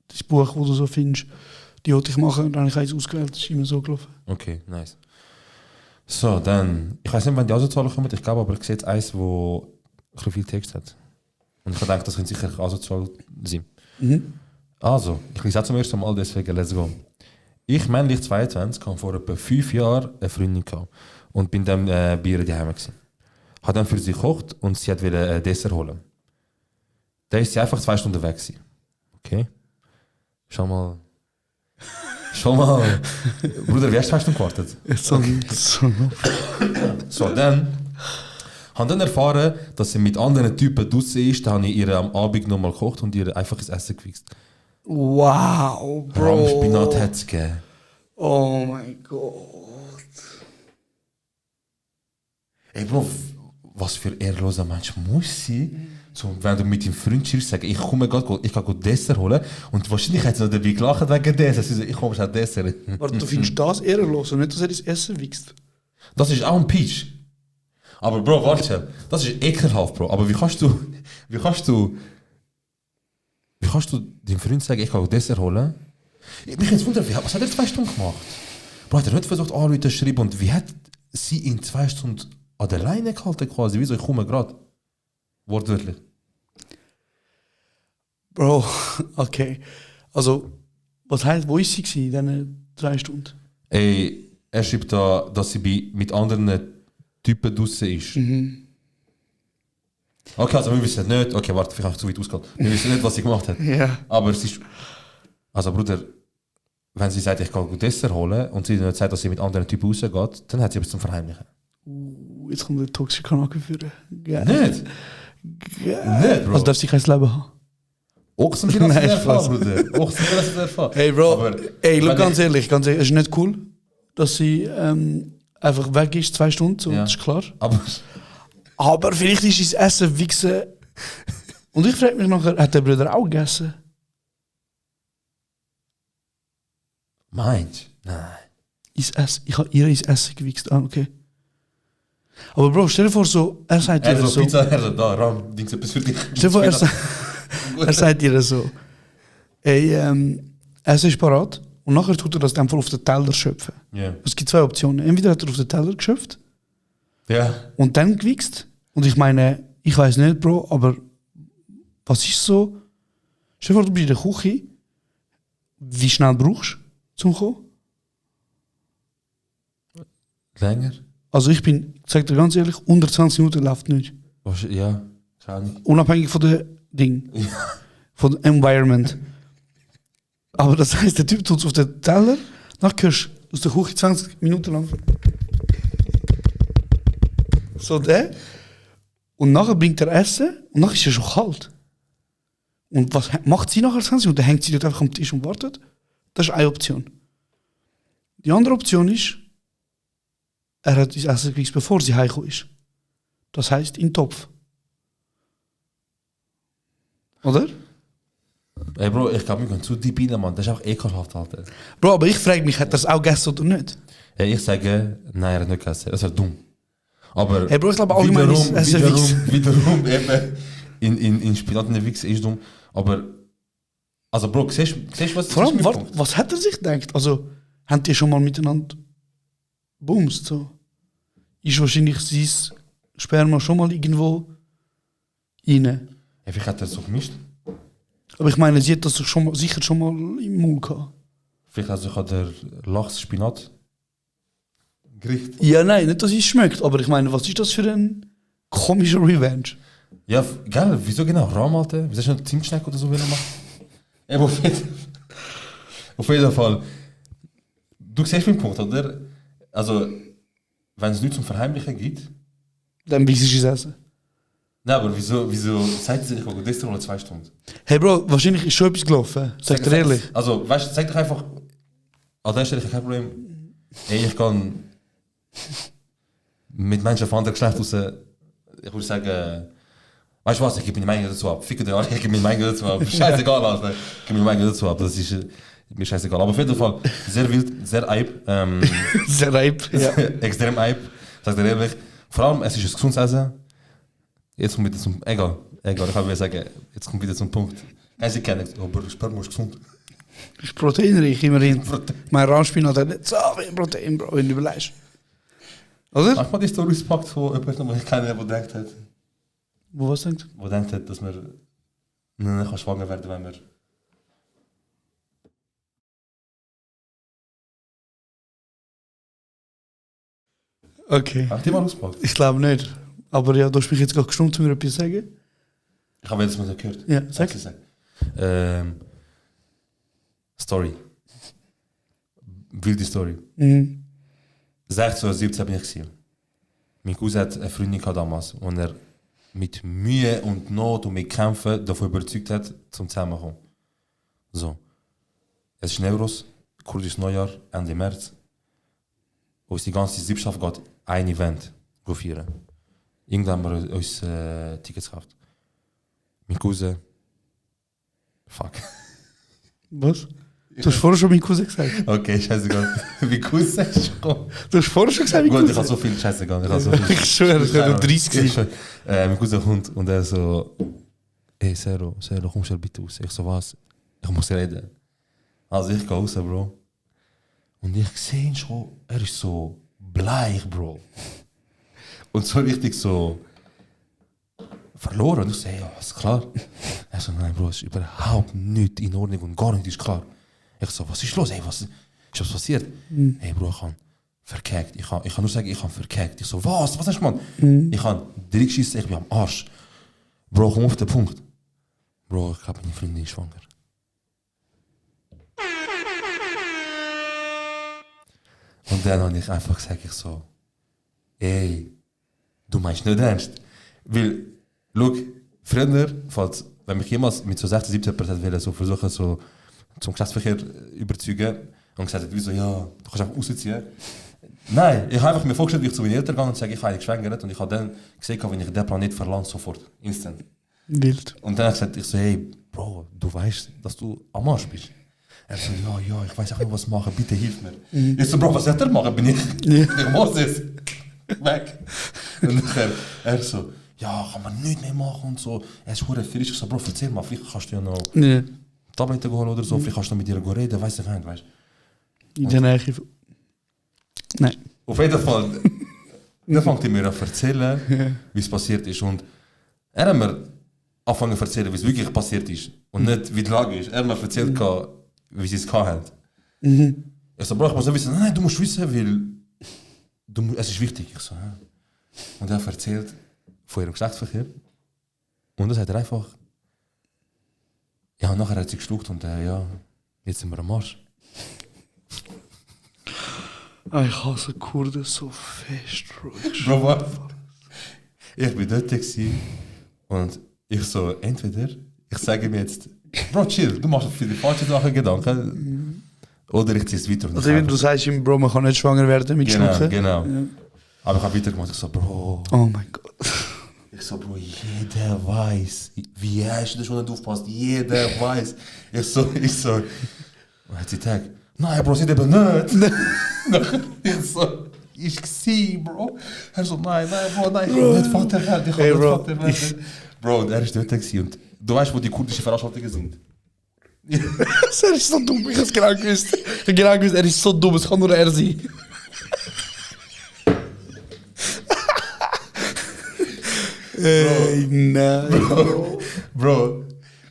Das Buch, das du so findest. Die wollte ich machen und dann habe ich eins ausgewählt. Das ist immer so gelaufen. Okay, nice. So, dann, ich weiß nicht, wann die Asozialen kommen, ich glaube aber, ich sehe jetzt eins, wo ein bisschen viel Text hat. Und ich denke, das könnte sicher asozial sein. Mhm. Also, ich lese auch zum ersten Mal, deswegen let's go. Ich, männlich 22, habe vor etwa 5 Jahren eine Freundin gehabt und bin dann bei ihr daheim gewesen. Habe dann für sie gekocht und sie wollte ein Dessert holen. Da ist sie einfach 2 Stunden weg gewesen. Okay. Schau mal. Bruder, wie hast du 2 Stunden gewartet? So, dann habe dann erfahren, dass sie mit anderen Typen draussen ist. Dann habe ich ihr am Abend nochmal gekocht und ihr einfach ins Essen gewichst. Wow, Bro. Rahmspinat hat es gegeben. Oh mein Gott. Ey Bro, was für ehrloser Mensch muss sie? So, wenn du mit deinem Freund schiebst, sagen, ich komme gerade, ich kann Dessert holen. Und wahrscheinlich hat sie noch dabei gelacht wegen Dessert. Sie so, ich komme schon Dessert. Warte, du findest das ehrenlos und nicht, dass er das Essen wichst. Das ist auch ein Peach. Aber Bro, warte, das ist ekelhaft, Bro. Aber wie kannst du deinem Freund sagen, ich kann Dessert holen? Mich jetzt wundern, was hat er 2 Stunden gemacht? Bro, hat er nicht versucht, anrufen zu schreiben und wie hat sie in 2 Stunden an der Leine gehalten quasi? Wieso, ich komme gerade. Wortwörtlich. Bro, okay. Also, was heisst, wo ist sie gewesen, in diesen 3 Stunden? Ey, er schreibt da, dass sie mit anderen Typen draussen ist. Mhm. Okay, also wir wissen nicht, okay, warte, vielleicht habe ich zu weit ausgeholt. Wir wissen nicht, was sie gemacht hat. Ja. Aber es ist, also Bruder, wenn sie sagt, ich kann Dessert holen und sie nicht sagt, dass sie mit anderen Typen rausgeht, dann hat sie etwas zum Verheimlichen. Jetzt kommt der toxische Kanake führen. Nicht? Nicht, Bro. Also darf sie kein Leben haben. Ochsen sind das Nein, erfahren, Spaß. Bruder. Ochsen sind das erfahren. Hey Bro, Aber ey, look, wenn ganz ehrlich, es ist nicht cool, dass sie einfach weg ist, 2 Stunden, so, Ja. das ist klar. Aber vielleicht ist das Essen wichsen. Und ich frage mich nachher, hat der Bruder auch gegessen? meinst du? Nein. Ich habe ihr ins Essen gewichst. Ah, okay. Aber Bro, stell dir vor, so, er sagt ihr Also so. Pizza, also da, Ram, Dings, etwas für dich. Stell dir vor, er sagt ihr so. Ey, Essen ist parat. Und nachher tut er das dann voll auf den Teller schöpfen. Ja. Es gibt 2 Optionen. Entweder hat er auf den Teller geschöpft Ja. und dann gewichst. Und ich meine, ich weiß nicht, Bro, aber was ist so? Stell dir vor, du bist in der Küche. Wie schnell brauchst du zum Kommen? Länger? Also ich sag dir ganz ehrlich, unter 20 Minuten läuft nicht. Ja, keine Ahnung. Unabhängig von dem Ding. Von dem Environment. Aber das heisst, der Typ tut es auf den Teller, dann hörst du aus der Küche 20 Minuten lang. So der. Und nachher bringt er Essen und nachher ist er schon kalt. Und was macht sie nachher 20 Minuten? Hängt sie dort einfach am Tisch und wartet? Das ist eine Option. Die andere Option ist, er hat das Essen gekriegt, bevor sie heimgekommen ist. Das heisst, in den Topf. Oder? Ey Bro, ich glaube, wir gehen zu deep rein, Mann. Das ist auch ekelhaft, Alter. Bro, aber ich frage mich, hat er es auch gegessen oder nicht? Hey, ich sage, nein, er hat nicht gegessen. Das ist dumm. Aber Hey Bro, ich glaube allgemein wiederum eben in Spinat in der Wichse ist dumm. Aber Also Bro, siehst du, was Vor allem, mein warte, Punkt? was hat er sich gedacht? Also, haben die schon mal miteinander bumst? So? Ist wahrscheinlich sein Sperma schon mal irgendwo rein. Ja, vielleicht hat er es so gemischt. Aber ich meine, sie hat das doch schon mal, sicher schon mal im Mund gehabt. Vielleicht hat sich der Lachs-Spinat Gericht. Ja, nein, nicht, dass es schmeckt, aber ich meine, was ist das für ein komischer Revenge? Ja, geil, wieso genau Rahm, Alter? Wieso hast du noch Zimtschneck oder so machen? Eben, auf jeden Fall. Du siehst meinen Punkt, oder? Also, wenn es nichts zum Verheimlichen gibt. Dann wie sie es essen. Nein, aber wieso sagt sie nicht, ich gestern oder 2 Stunden? Hey Bro, wahrscheinlich ist schon etwas gelaufen. Sag dir ehrlich. Also, weißt du, sag doch einfach, an der Stelle kein Problem. Ey, ich kann mit Menschen von anderem Geschlecht raus, ich würde sagen, weißt du was, ich gebe meine Meinung dazu ab. Ficke dir an, ich gebe meine Meinung dazu ab. Scheißegal, Alter. Ich gebe meine Meinung dazu ab. Das ist mir scheißegal. Aber auf jeden Fall, sehr wild, sehr Eib. Sehr reib, ja. Extrem Eib, sag dir ehrlich. Vor allem, es ist ein gesundes Essen. Jetzt kommt wieder zum, egal, ich kann wieder sagen, jetzt kommt wieder zum Punkt. Sie kennen es, aber Sperma ist gesund. Ist proteinreich, immerhin. Mein Rahmspinat hat nicht so viel Protein, Bro, wenn du überlegst. Oder? Manchmal die Story gepackt von jemandem, der keiner gedacht hat. Wo was denkt? Der denkt hat, dass man nicht schwanger werden kann, wenn man... Okay. Hast du die mal ausgepackt? Ich glaube nicht. Aber ja, du hast mich jetzt gerade gestimmt, um mir etwas zu sagen. Ich habe jetzt mal so gehört. Ja, sag. Story. Wilde Story. 16 oder 17 bin ich gewesen. Mein Cousin hat eine Freundin gehabt damals, und er mit Mühe und Not und mit Kämpfen davon überzeugt hat, zum Zusammenkommen. So. Es ist Neuros, kurdisches Neujahr, Ende März. Uns die ganze Siebschaft geht ein Event feiern. Irgendwann haben wir uns Tickets gekauft. Mein Cousin. Fuck. Was? Du hast vorher schon mein Cousin gesagt. Okay, scheißegal. Mein Cousin ist schon. Du hast vorher schon gesagt, mein Gut, Cousin. ich habe so viel scheißegal. Ich habe so viel. Ich schwöre, es wäre nur 30 gewesen. Mein Cousin kommt und er so, hey Sero, komm schnell bitte raus. Ich so, was? Ich muss reden. Also ich gehe raus, Bro. Und ich sehe ihn schon, er ist so bleich, Bro. Und so richtig so verloren. Und ich so, ja, ist klar. Er so, nein, Bro, es ist überhaupt nicht in Ordnung und gar nicht ist klar. Ich so, was ist los? Ey, was ist passiert? Hey, Bro, ich habe verkackt. Ich kann nur sagen, ich habe verkackt. Ich so, was? Was hast du, Mann? Ich habe direkt geschissen, ich bin am Arsch. Bro, komm auf den Punkt. Bro, ich glaube, meine Freundin ist schwanger. Und dann habe ich einfach gesagt, ich so, ey, du meinst nicht ernst. Weil, schau, früher, falls, wenn mich jemals mit so 16, 17% will, so versuchen, so zum Geschlechtsverkehr überzeugen und gesagt hat, wieso, ja, du kannst einfach rausziehen. Nein, ich habe einfach mir vorgestellt, wie ich zu meinen Eltern gehe und sage, ich habe geschwängert, und ich habe dann gesehen, wenn ich den Planet verlasse, sofort, instant. Wild. Und dann habe ich gesagt, ich so, hey, Bro, du weißt, dass du am Arsch bist. Er so, ja, ich weiß auch nicht, was machen, bitte hilf mir. Ich so, Bro, was soll er machen? Bin ich Moses? Weg. Und dann er so, ja, kann man nichts mehr machen und so. Er ist verdammt frisch. Ich so, Bro, erzähl mal, vielleicht kannst du ja noch Tabletten holen oder so, vielleicht kannst du noch mit ihr reden, weiss ich nicht, weißt du. In der Nähe. Nein. Auf jeden Fall, dann fängt er mir an zu erzählen, wie es passiert ist. Und er hat mir angefangen zu erzählen, wie es wirklich passiert ist. Und nicht, wie die Lage ist. Er hat mir erzählt, wie sie es gehabt hat. Ich so, Bro, ich muss ja wissen, nein, du musst wissen, weil es ist wichtig. Ich so, ja. Und er hat erzählt von ihrem Geschlechtsverkehr. Und das hat er einfach. Ja, und nachher hat sie geschluckt und ja, jetzt sind wir am Arsch. Ich hasse Kurden so fest, Bro. Bro, was? Ich bin dort gewesen und ich so, entweder ich sage mir jetzt, Bro, chill, du machst für die falschen Sachen Gedanken. Oder ich ziehe es weiter. Also wenn du sagst ihm, Bro, man kann nicht schwanger werden mit Schlucken. Genau. Ja. Aber ich habe weitergemacht. Ich so, Bro. Oh mein Gott. Ich so, Bro, jeder weiß. Wie hast du das schon nicht aufgepasst? Jeder weiß. Ich so. Und hat sie gesagt, nein, Bro, sie eben nicht. Ich so, ich sehe, Bro. Er so, nein, Bro, nein, ich kann nicht Vater werden. Ich kann nicht Vater werden. Bro, und er ist dort gewesen. Und du weißt, wo die kurdischen Veranstaltungen sind? Er ist so dumm, ich hab's genau gewusst. Ich hab genau gewusst, er ist so dumm, es kann nur er sein. Ey, nein. Bro.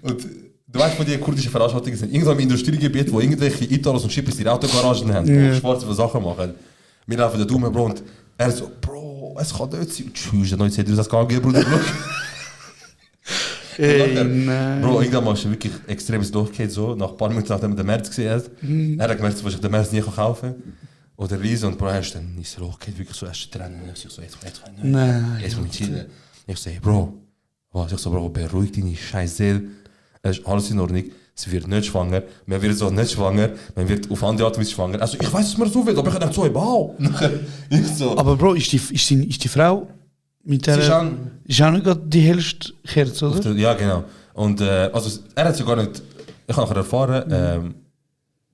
Und du weißt, wo die kurdischen Veranstaltungen sind. Irgendwo im Industriegebiet, wo irgendwelche Italos und Schippers ihre Autogaragen haben, wo schwarze Sachen machen. Wir laufen da dumm, Bro, und er so, Bro, es kann nicht sein. Tschüss, der neue CD, das kann gehen, Bruder. Ey, nein. Bro, irgendwann mal ist er wirklich extremes durchgeht, so, nach ein paar Minuten, nachdem er den März gesehen hat. Er hat gemerkt, was ich den März nie kaufen kann. Oder Riese, und Bro, er ist dann nicht so hochgeht, wirklich so erst Tränen. Ich so, jetzt muss ich chillen. Ich so, hey, Bro, was? Ich so, Bro, beruhig deine scheiß Seele. Es ist alles in Ordnung. Sie wird nicht schwanger. Man wird so nicht schwanger. Man wird auf andere Art und Weise schwanger. Also, ich weiß, dass man so will, aber ich dachte so, wow. Ich so. Aber Bro, ist die Frau mit der... Ist auch nicht gerade die hellste Kerze, oder? Ja, genau. Und also, er hat sogar nicht... Ich habe nachher erfahren,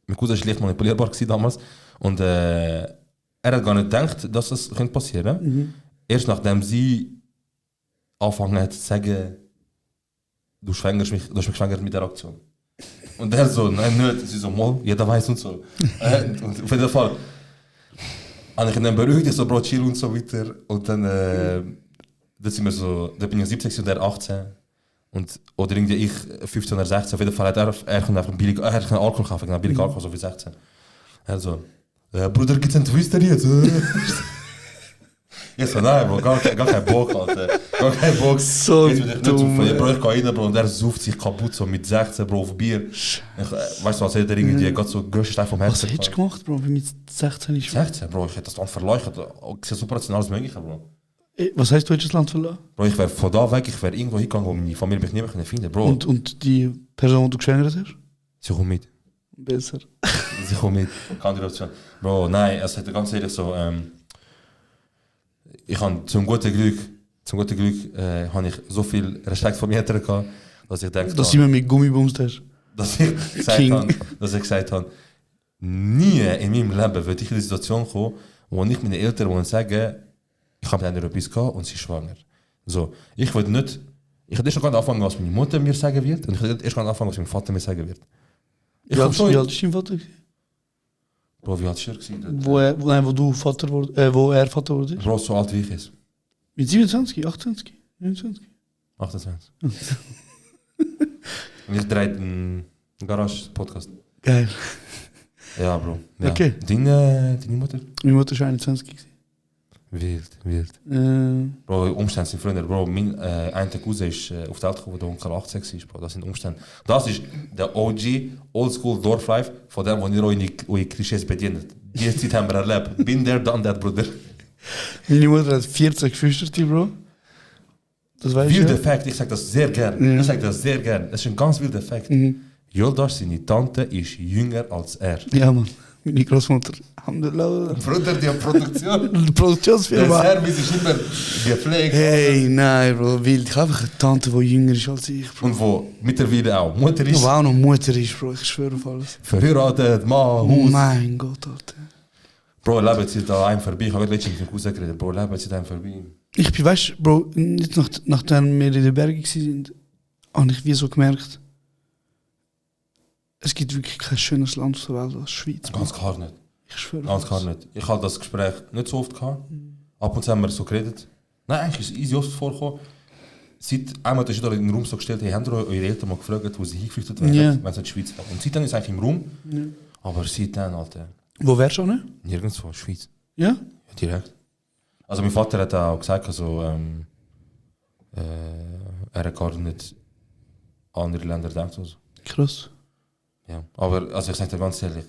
mein Cousin war leicht manipulierbar damals. Und er hat gar nicht gedacht, dass das passieren könnte. Erst nachdem sie angefangen hat zu sagen, du hast mich geschwängert mit der Aktion. Und er so, nein, nicht. Sie so, mal, jeder weiß und so. Und auf jeden Fall habe ich ihn dann beruhigt, ich so, Bro, chill und so weiter. Und dann, da sind wir so, da bin ich 17 und er 18. Und, oder irgendwie ich 15 oder 16. Auf jeden Fall hat er kann einfach billig, er kann Alkohol kaufen, genau, billig Alkohol, so wie 16. Er so, Bruder, gibt's einen Twister jetzt? Ich so, nein, Bro, gar kein Bock, Alter. Gar kein Bock. So dumm. Bro, ich gehe rein, Bro, und er sucht sich kaputt, so mit 16, Bro, auf Bier. Weißt du was, er irgendwie geht so größten Teil vom Herzen. Was hättest du gemacht, Bro, wie mit 16 ist? 16, Bro, ich hätte das Land verleuchtet. Ich sehe super rational alles Mögliche, Bro. Was heißt, du hättest das Land verloren? Bro, ich wäre von da weg, ich wäre irgendwo hingegangen, wo meine Familie mich nicht mehr finden Bro. Und die Person, die du geschwängert hast? Sie kommt mit. Besser. Sie kommt mit. Keine Option. Bro, nein, es hätte ganz ehrlich so, ich habe zum guten Glück, habe ich so viel Respekt vor mir gehabt, dass ich denke, dass du immer mit Gummibums hast. Dass ich gesagt habe, nie in meinem Leben würde ich in eine Situation kommen, wo nicht meine Eltern sagen, ich habe mit einer etwas gehabt und sie ist schwanger. So, ich hätte erst noch anfangen, was meine Mutter mir sagen wird, und ich hätte erst noch anfangen, was mein Vater mir sagen wird. Wie alt ist dein Vater? Bro, wie alt ist er? Wo er Vater wurde? Bro, so alt wie ich ist. Mit 27, 28, 29? 28. Und ich drehe einen Garage-Podcast. Geil. Ja, Bro. Ja. Okay. Deine Mutter? Meine Mutter war 21. Wild. Bro, Umstände sind früher. Bro, mein einer Cousin ist auf die Welt gekommen, der Onkel 18 war. Bro, das sind Umstände. Das ist der OG, Oldschool Dorflife, von dem, wo ihr eure Klischees bedient. Die Zeit haben wir erlebt. Bin der, done that, Bruder. Meine Mutter hat 40 Geschwister, Bro. Das weißt du. Wilder Fact, ich sag das sehr gern. Ja. Ich sag das sehr gern. Das ist ein ganz wilder Fact. Yildiz, seine Tante, ist jünger als er. Ja, Mann. Meine Großmutter. Alhamdulillah. Bruder, die haben Produktion. Die Produktionsfirma. Der Service ist immer gepflegt. Hey, nein, Bro. Wild. Ich habe einfach eine Tante, die jünger ist als ich, Bro. Und wo mittlerweile auch Mutter ist. Wo auch noch Mutter ist, Bro. Ich schwöre auf alles. Verheiratet, Mann, Haus. Mein Gott, Alter. Bro, leben Sie da einem vorbei. Ich habe letztens mit dem Cousin geredet. Bro, leben Sie da einem vorbei. Ich bin, weißt du, Bro, nicht nachdem wir in den Bergen waren, habe ich wie so gemerkt, es gibt wirklich kein schönes Land auf der Welt als Schweiz. Ganz klar nicht. Ich schwöre. Ganz klar nicht. Ich habe das Gespräch nicht so oft gehabt. Ab und zu haben wir so geredet. Nein, eigentlich ist es easy oft vorgekommen. Seit einmal ist da in den Raum so gestellt, hey, habt ihr eure Eltern mal gefragt, wo sie hingeflüchtet werden, wenn sie in die Schweiz waren. Und seitdem ist es eigentlich im Raum. Ja. Aber seitdem, Alter. Wo wärst du auch nicht? Nirgendwo, Schweiz. Ja? Ja, direkt. Also mein Vater hat auch gesagt, also, er hat gar nicht an andere Länder gedacht. Also. Krass. Ja, aber also ich sage dir ganz ehrlich,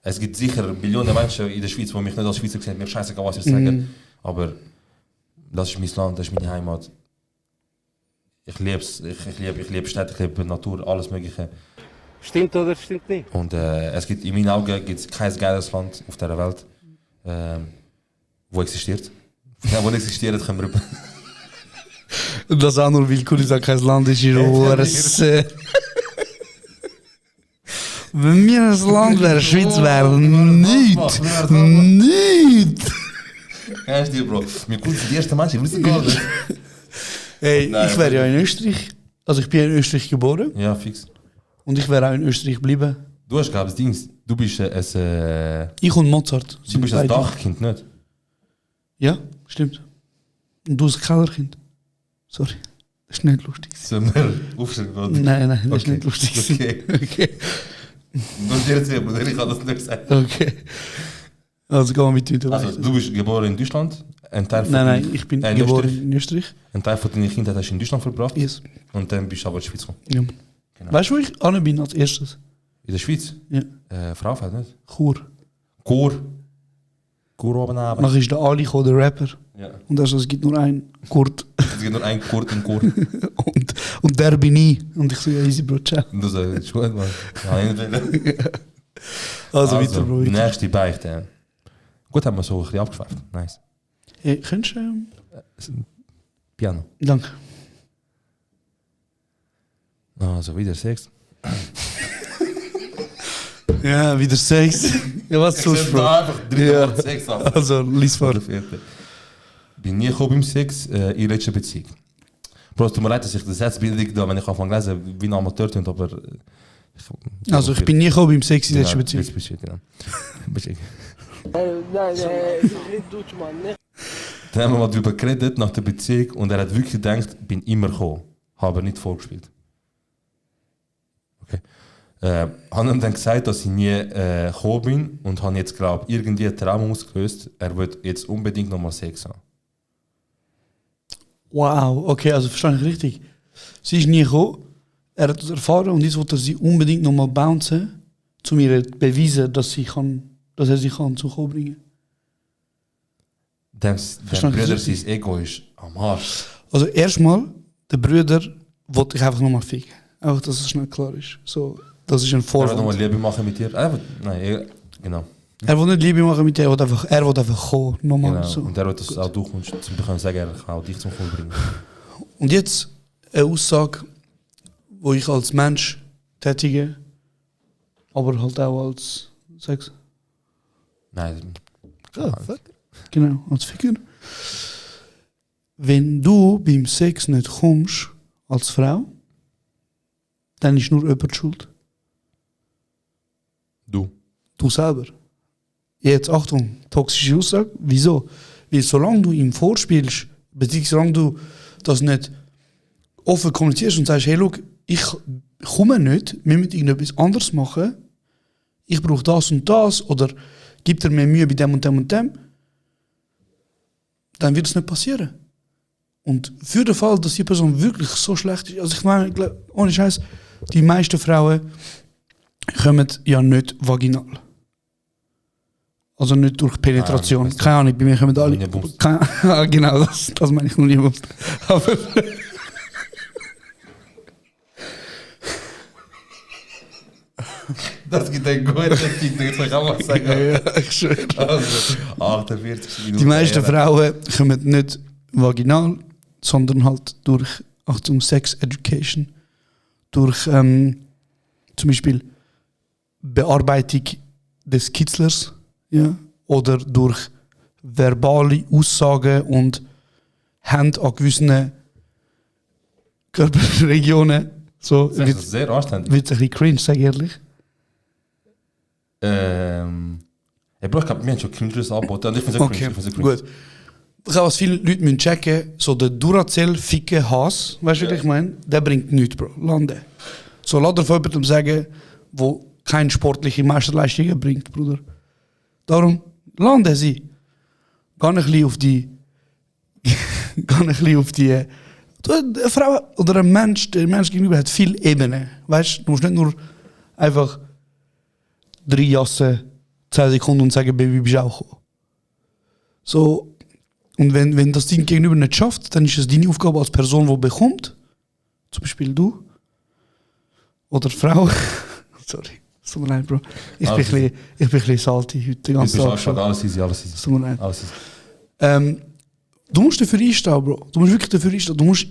es gibt sicher Millionen Menschen in der Schweiz, die mich nicht als Schweizer sehen, mir scheißegal, was ich sage, aber das ist mein Land, das ist meine Heimat. Ich liebe es, ich liebe Städte, ich liebe Natur, alles Mögliche. Stimmt oder stimmt nicht? Und es gibt, in meinen Augen gibt es kein geiles Land auf dieser Welt, wo existiert. Ja, wo existiert, können wir rüber. Das auch nur, weil Kulis kein Land ist, wenn wir ein Land wären, Schweiz wäre nichts. Nichts. Kennst du, Bro? Mir kommt die erste Mensch, ich wusste gar nicht. Hey, nein, ich wäre ja in Österreich Also ich bin in Österreich geboren Ja, fix. und ich wäre auch in Österreich geblieben. Du hast, glaube ich, das Ding, du bist Ich und Mozart du bist ein beide. Dachkind, nicht? Ja, stimmt. Und du ein Kellerkind. Sorry, das ist nicht lustig. Sollen wir aufstellen? Nein, das ist Okay. nicht lustig. Okay. Okay. Du hast dir erzählt, Bruder, ich kann das nicht sagen. Okay. Also gehen wir mit weiter. Also, du bist geboren in Deutschland. Ein Teil von Nein, ich bin in geboren Österreich. in Österreich. Ein Teil von deiner Kindheit hast du in Deutschland verbracht. Yes. Und dann bist du aber in die Schweiz gekommen. Ja. Genau. Weißt du, wo ich an bin als erstes? In der Schweiz? Ja. Fraufeld, nicht? Chur. Chor. Chor oben Abend. Nachher ist der Ali gekommen, der Rapper. Ja. Und er sagt, es gibt nur einen, Kurt. Es gibt nur einen Chor im Chor. und der bin ich. Und ich so, ja, easy, Bro, ciao. Und du sagst, ist gut, Mann. Ja, nicht will. Also weiter, Bro. Weiter. Nächste Beichte. Gut, haben wir so ein bisschen abgeschweift. Nice. Hey, kennst du... Piano. Danke. Also wieder Sex. Ja, wieder Sex. Ja, was sonst, Bro? einfach dritte Ja. Mal Sex an. Also, lies vor. Oder vierte. Bin nie gekommen beim Sex in letzter Beziehung. Bro, es tut mir leid, dass ich das jetzt bildig da, wenn ich anfange zu lesen, wie ein Amateur tun, aber... Also, ich bin nie gekommen beim Sex in letzter Beziehung. Genau. Beziehung. Dann haben wir mal darüber geredet, nach der Beziehung, und er hat wirklich gedacht, bin immer gekommen. Habe nicht vorgespielt. Okay. Habe ihm dann gesagt, dass ich nie gekommen bin und habe jetzt, glaube ich, irgendwie ein Traum ausgelöst. Er wird jetzt unbedingt nochmal Sex haben. Wow, okay, also verstehe ich richtig. Sie ist nie gekommen, er hat das erfahren und jetzt wollte er sie unbedingt nochmal bouncen, um ihr zu beweisen, dass er sie kann zu kommen bringen. Dem Verstehe ich Bruder, richtig? sein Ego ist am Arsch. Also erstmal, der Bruder wollte ich einfach nochmal ficken. Einfach, dass es schnell klar ist. So, das ist ein Er will nochmal Vorwand. Liebe machen mit dir. Nein, genau. Er will nicht Liebe machen mit dir, er will einfach kommen, nochmal. Genau. So. Und er wird das auch durch und zum können sagen, er kann auch dich zum Kommen bringen. Und jetzt eine Aussage, wo ich als Mensch tätige, aber halt auch als Sex. Nein, Genau, als Figur. Wenn du beim Sex nicht kommst, als Frau, dann ist nur jemand schuld. du. Du selber. Jetzt Achtung, toxische Aussage. Wieso? Weil solange du ihm vorspielst, beziehungsweise solange du das nicht offen kommunizierst und sagst, hey, look, ich komme nicht, wir müssen irgendetwas anderes machen, ich brauche das und das, oder gib dir mehr Mühe bei dem und dem und dem, dann wird es nicht passieren. Und für den Fall, dass die Person wirklich so schlecht ist, also ich meine, ohne Scheiß, die meisten Frauen kommen ja nicht vaginal. Also nicht durch Penetration. weißt du. Keine Ahnung, bei mir kommen alle. Nie bumst. Genau, das meine ich noch nie bumst. Aber Das gibt einen guten Tipp, jetzt kann ich auch was sagen. ja, ich schwöre. Also, 48 Minuten. Die meisten Frauen kommen nicht vaginal, sondern halt durch, Achtung, Sex Education, durch zum Beispiel Bearbeitung des Kitzlers, ja, oder durch verbale Aussagen und Hände an gewissen Körperregionen. So Das ist sehr anständig. wird ein bisschen cringe, sag ich ehrlich. Ja, Bro, ich glaube, wir haben schon Kinders angeboten und ich finde es Okay, cringe. gut. Ich glaube, was viele Leute müssen checken, so der Duracell ficke Hass, weißt du, was ich meine? Der bringt nichts, Bro. Lande. So, lass dir von jemandem sagen, wo keine sportliche Meisterleistungen bringt, Bruder. Darum, lande sie. Geh ein bisschen auf die... geh ein bisschen auf die... Eine Frau oder ein Mensch, der Mensch gegenüber hat viele Ebenen. Weißt du, du musst nicht nur einfach 3 Jassen 10 Sekunden und sagen, Baby, bist du auch gekommen. So, und wenn das Ding gegenüber nicht schafft, dann ist es deine Aufgabe als Person, die bekommt, zum Beispiel du oder Frau. Sorry, es tut mir leid, Bro. Ich bin ein bisschen salty heute den ganzen Tag schon. Alles easy, alles easy. Es tut mir leid. Alles easy. Du musst dafür einstehen, Bro. Du musst wirklich dafür einstehen. Du musst,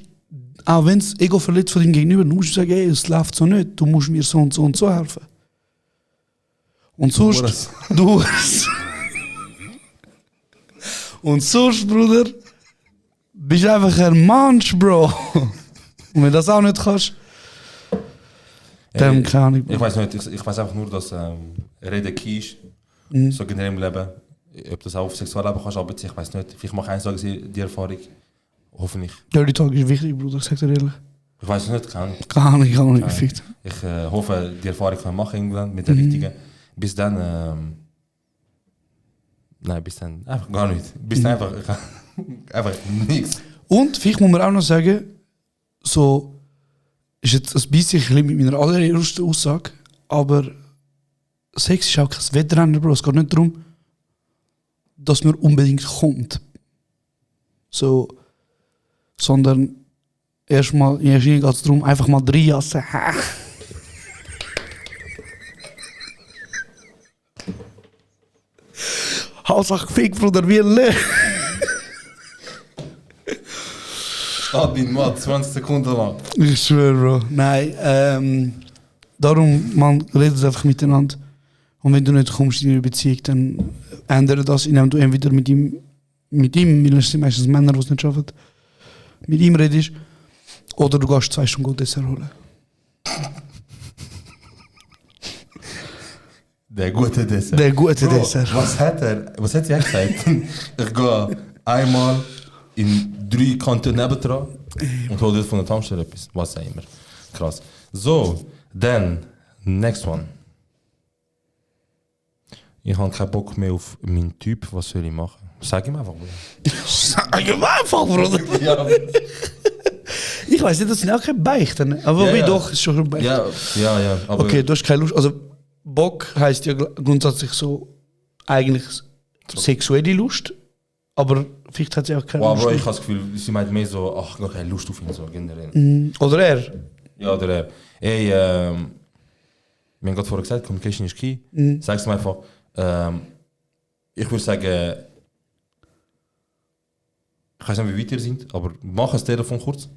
auch wenn es Ego verletzt von deinem Gegenüber, du musst sagen, ey, es läuft so nicht. Du musst mir so und so und so helfen. Und sonst, du und sonst, Bruder, bist einfach ein Mensch, Bro. Und wenn du das auch nicht kannst, dann keine Ahnung. Ich weiß nicht, ich weiß einfach nur, dass Reden key ist, so generell im Leben. Ob das auch auf Sexualleben kannst abbeziehen, ich weiß nicht. Vielleicht mache ich eins die Erfahrung. Hoffentlich. Dirty Talk ist wichtig, Bruder, ich sag dir ehrlich. Ich weiß nicht, keine Ahnung. Keine Ahnung, ich habe noch nicht gefickt. Ich hoffe, die Erfahrung kann ich machen irgendwann mit der richtigen. Bis dann, nein, bis dann einfach gar nicht. Bis dann einfach nichts. Und vielleicht muss man auch noch sagen, so ist jetzt ein bisschen mit meiner allerersten Aussage, aber Sex ist auch kein Wettrennen, Bro. Es geht nicht darum, dass man unbedingt kommt. So, sondern erstmal, in erster Linie geht es darum, einfach mal reinjassen. Hauptsache gefickt, Bruder, wie leer. Steht mein Mann 20 Sekunden lang. Ich schwöre, Bro. Nein, darum, man redet einfach miteinander. Und wenn du nicht kommst in eine Beziehung, dann ändere das, indem du entweder mit ihm, weil es sind meistens Männer, die es nicht schaffen, mit ihm redest, oder du gehst 2 Stunden Dessert holen. Der gute Dessert. Der gute Bro, Dessert. Was hat sie gesagt? Ich gehe einmal in 3 Kanten nebendran und hole dort von der Tankstelle etwas. Was auch immer. Krass. So, dann, next one. Ich habe keinen Bock mehr auf meinen Typ. Was soll ich machen? Sag ihm einfach, Bruder. Sag ihm einfach, Bruder. Ja. Ich weiß nicht, das sind auch keine Beichten. Aber Ja, wie ja. doch, ist schon eine Beichte. Ja. Aber Okay, du hast keine Lust. Also, Bock heisst ja grundsätzlich so eigentlich sexuelle Lust. Aber vielleicht hat sie auch keine wow, Lust. Bro, ich habe das Gefühl, sie meint mehr so, ach, gar keine Lust auf ihn, so generell. Oder er. Ja, oder ey, wir haben gerade vorher gesagt, Communication ist key. Sag's mir einfach, ich würde sagen, ich weiß nicht, wie weit ihr seid, aber mach das Telefon kurz.